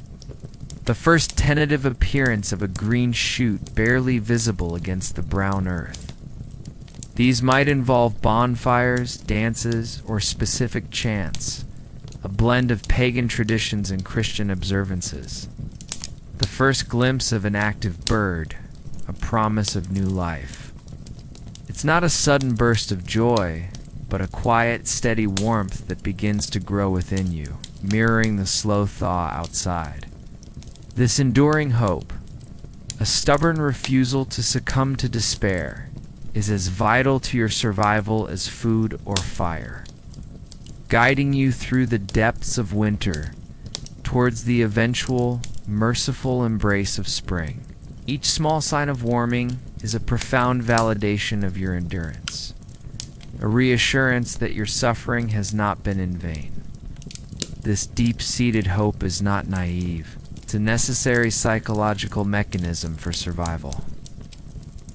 The first tentative appearance of a green shoot barely visible against the brown earth. These might involve bonfires, dances, or specific chants, a blend of pagan traditions and Christian observances. The first glimpse of an active bird, a promise of new life. It's not a sudden burst of joy, but a quiet, steady warmth that begins to grow within you, mirroring the slow thaw outside. This enduring hope, a stubborn refusal to succumb to despair, is as vital to your survival as food or fire, guiding you through the depths of winter towards the eventual, merciful embrace of spring. Each small sign of warming is a profound validation of your endurance, a reassurance that your suffering has not been in vain. This deep-seated hope is not naive. It's a necessary psychological mechanism for survival.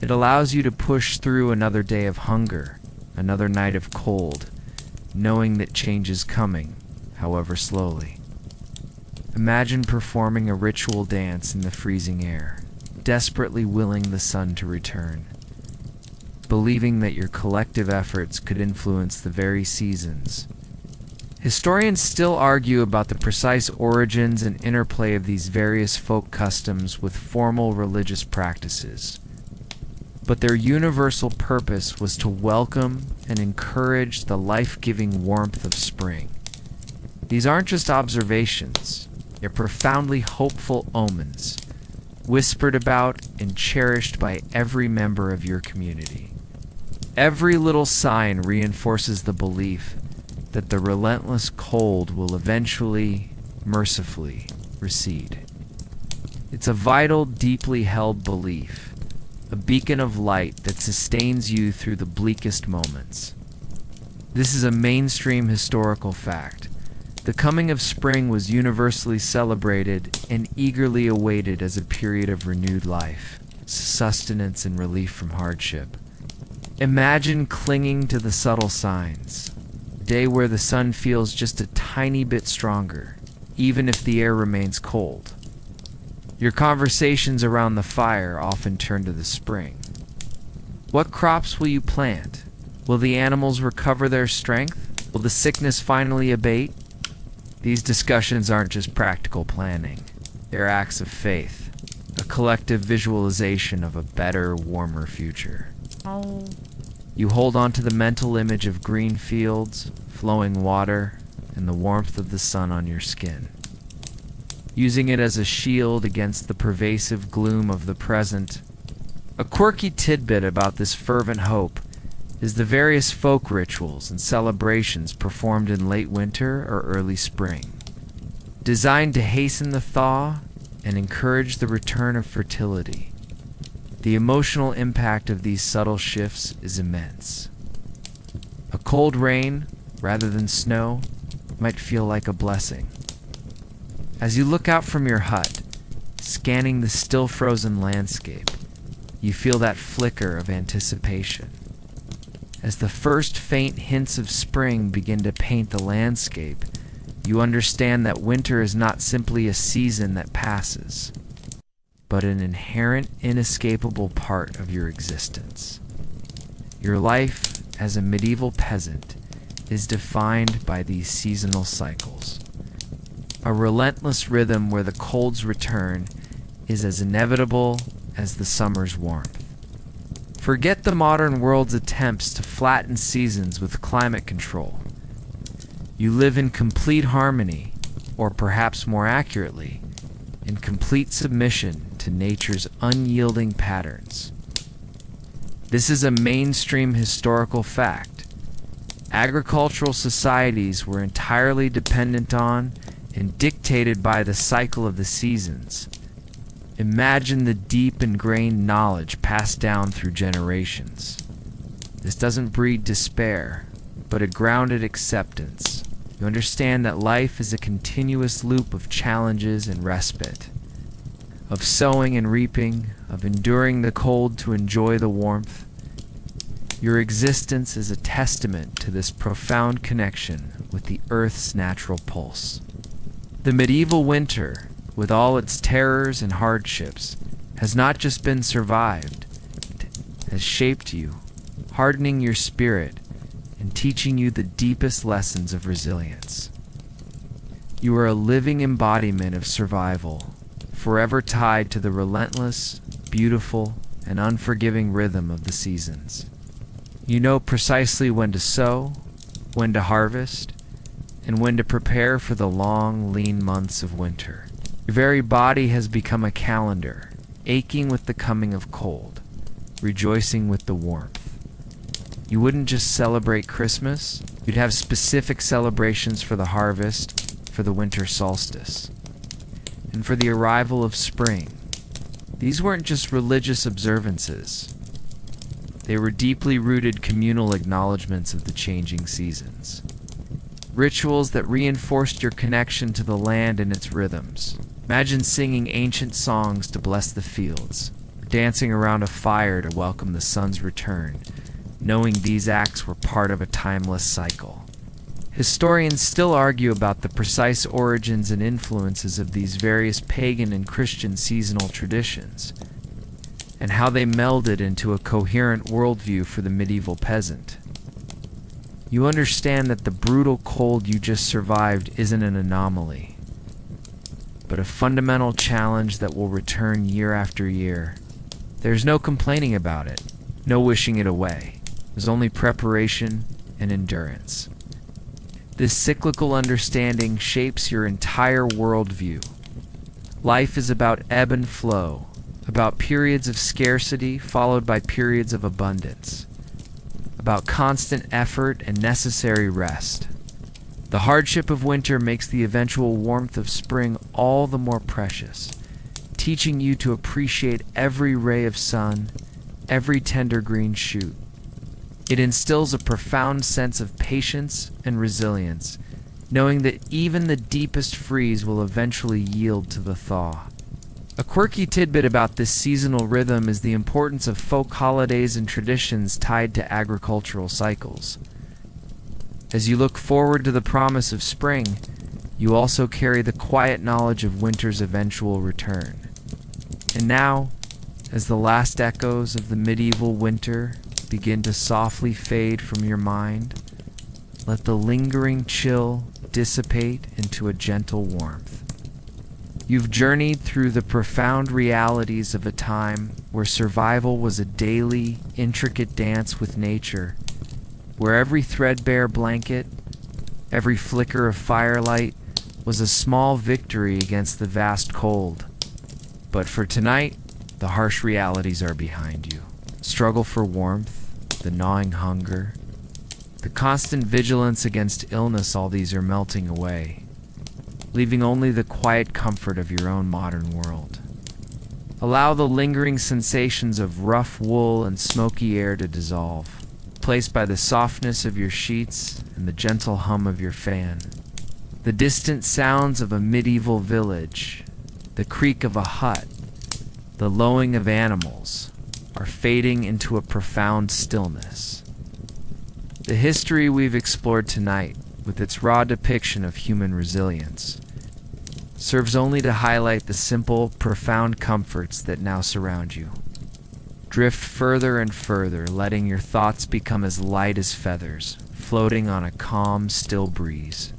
It allows you to push through another day of hunger, another night of cold, knowing that change is coming, however slowly. Imagine performing a ritual dance in the freezing air, desperately willing the sun to return, believing that your collective efforts could influence the very seasons. Historians still argue about the precise origins and interplay of these various folk customs with formal religious practices, but their universal purpose was to welcome and encourage the life-giving warmth of spring. These aren't just observations, they're profoundly hopeful omens, whispered about and cherished by every member of your community. Every little sign reinforces the belief that the relentless cold will eventually, mercifully, recede. It's a vital, deeply held belief, a beacon of light that sustains you through the bleakest moments. This is a mainstream historical fact. The coming of spring was universally celebrated and eagerly awaited as a period of renewed life, sustenance, and relief from hardship. Imagine clinging to the subtle signs, a day where the sun feels just a tiny bit stronger, even if the air remains cold. Your conversations around the fire often turn to the spring. What crops will you plant? Will the animals recover their strength? Will the sickness finally abate? These discussions aren't just practical planning. They're acts of faith, a collective visualization of a better, warmer future. You hold on to the mental image of green fields, flowing water, and the warmth of the sun on your skin, using it as a shield against the pervasive gloom of the present. A quirky tidbit about this fervent hope is the various folk rituals and celebrations performed in late winter or early spring, designed to hasten the thaw and encourage the return of fertility. The emotional impact of these subtle shifts is immense. A cold rain, rather than snow, might feel like a blessing. As you look out from your hut, scanning the still frozen landscape, you feel that flicker of anticipation. As the first faint hints of spring begin to paint the landscape, you understand that winter is not simply a season that passes, but an inherent, inescapable part of your existence. Your life as a medieval peasant is defined by these seasonal cycles. A relentless rhythm where the cold's return is as inevitable as the summer's warmth. Forget the modern world's attempts to flatten seasons with climate control. You live in complete harmony, or perhaps more accurately, in complete submission to nature's unyielding patterns. This is a mainstream historical fact. Agricultural societies were entirely dependent on and dictated by the cycle of the seasons. Imagine the deep ingrained knowledge passed down through generations. This doesn't breed despair, but a grounded acceptance. You understand that life is a continuous loop of challenges and respite, of sowing and reaping, of enduring the cold to enjoy the warmth. Your existence is a testament to this profound connection with the Earth's natural pulse. The medieval winter, with all its terrors and hardships, has not just been survived, it has shaped you, hardening your spirit and teaching you the deepest lessons of resilience. You are a living embodiment of survival, forever tied to the relentless, beautiful, and unforgiving rhythm of the seasons. You know precisely when to sow, when to harvest, and when to prepare for the long, lean months of winter. Your very body has become a calendar, aching with the coming of cold, rejoicing with the warmth. You wouldn't just celebrate Christmas, you'd have specific celebrations for the harvest, for the winter solstice, and for the arrival of spring. These weren't just religious observances. They were deeply rooted communal acknowledgments of the changing seasons. Rituals that reinforced your connection to the land and its rhythms. Imagine singing ancient songs to bless the fields, or dancing around a fire to welcome the sun's return, knowing these acts were part of a timeless cycle. Historians still argue about the precise origins and influences of these various pagan and Christian seasonal traditions, and how they melded into a coherent worldview for the medieval peasant. You understand that the brutal cold you just survived isn't an anomaly, but a fundamental challenge that will return year after year. There's no complaining about it, no wishing it away. There's only preparation and endurance. This cyclical understanding shapes your entire worldview. Life is about ebb and flow, about periods of scarcity followed by periods of abundance, about constant effort and necessary rest. The hardship of winter makes the eventual warmth of spring all the more precious, teaching you to appreciate every ray of sun, every tender green shoot. It instills a profound sense of patience and resilience, knowing that even the deepest freeze will eventually yield to the thaw. A quirky tidbit about this seasonal rhythm is the importance of folk holidays and traditions tied to agricultural cycles. As you look forward to the promise of spring, you also carry the quiet knowledge of winter's eventual return. And now, as the last echoes of the medieval winter begin to softly fade from your mind, let the lingering chill dissipate into a gentle warmth. You've journeyed through the profound realities of a time where survival was a daily, intricate dance with nature, where every threadbare blanket, every flicker of firelight was a small victory against the vast cold. But for tonight, the harsh realities are behind you. Struggle for warmth, the gnawing hunger, the constant vigilance against illness, all these are melting away, leaving only the quiet comfort of your own modern world. Allow the lingering sensations of rough wool and smoky air to dissolve, replaced by the softness of your sheets and the gentle hum of your fan. The distant sounds of a medieval village, the creak of a hut, the lowing of animals, are fading into a profound stillness. The history we've explored tonight, with its raw depiction of human resilience, serves only to highlight the simple, profound comforts that now surround you. Drift further and further, letting your thoughts become as light as feathers, floating on a calm, still breeze.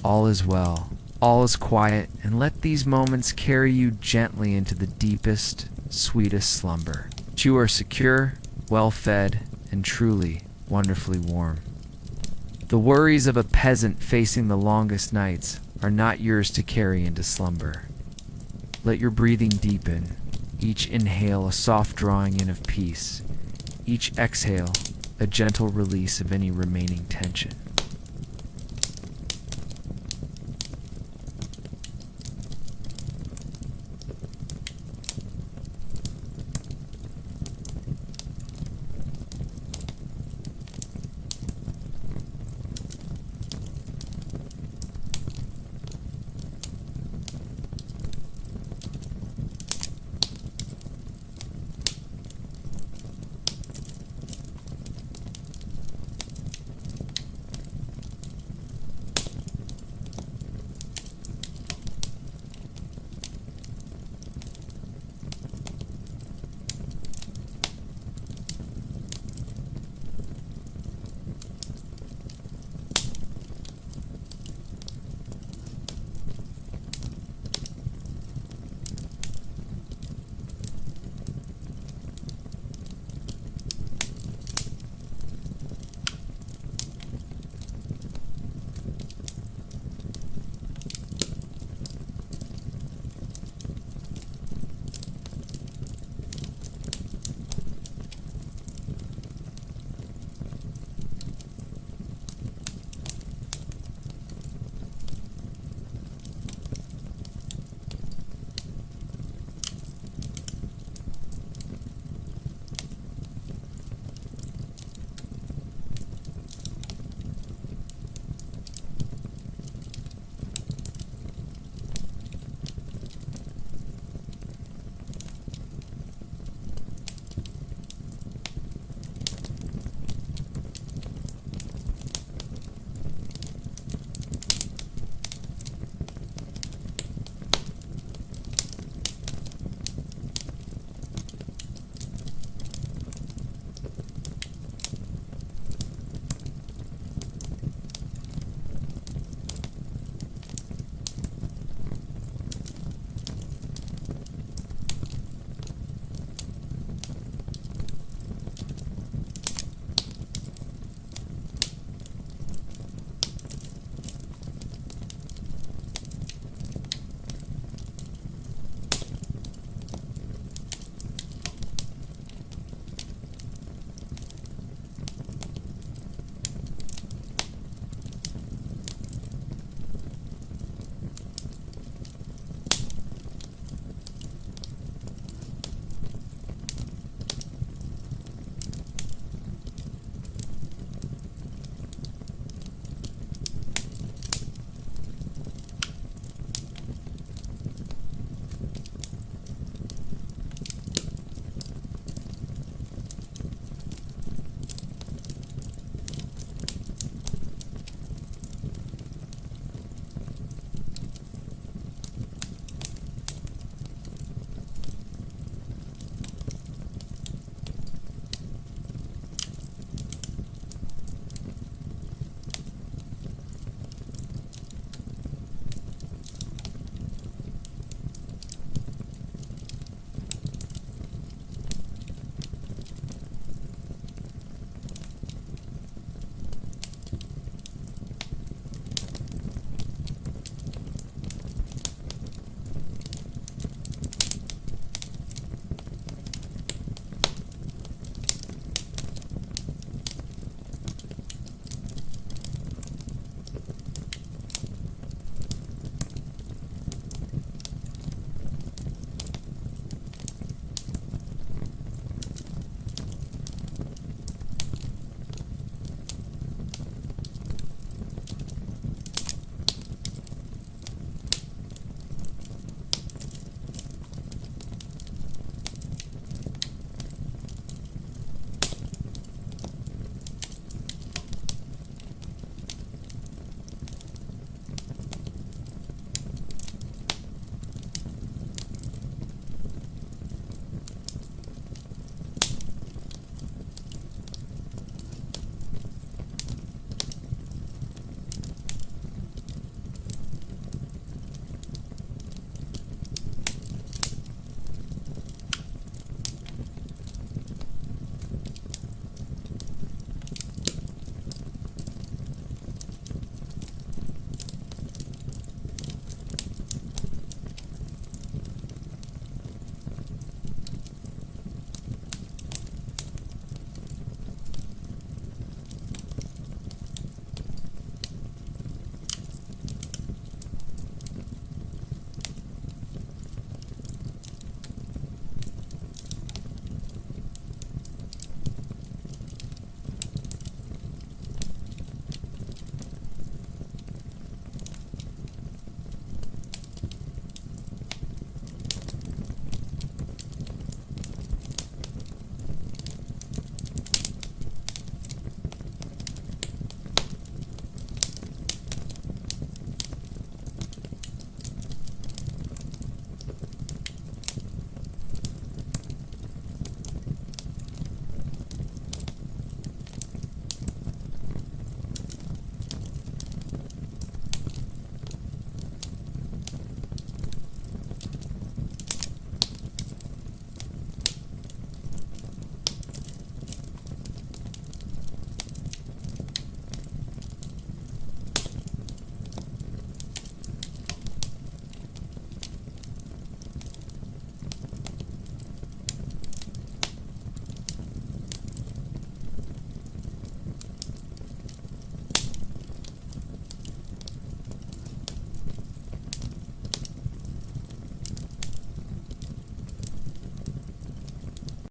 All is well, all is quiet, and let these moments carry you gently into the deepest, sweetest slumber. You are secure, well-fed, and truly wonderfully warm. The worries of a peasant facing the longest nights are not yours to carry into slumber. Let your breathing deepen, each inhale a soft drawing in of peace, each exhale a gentle release of any remaining tension.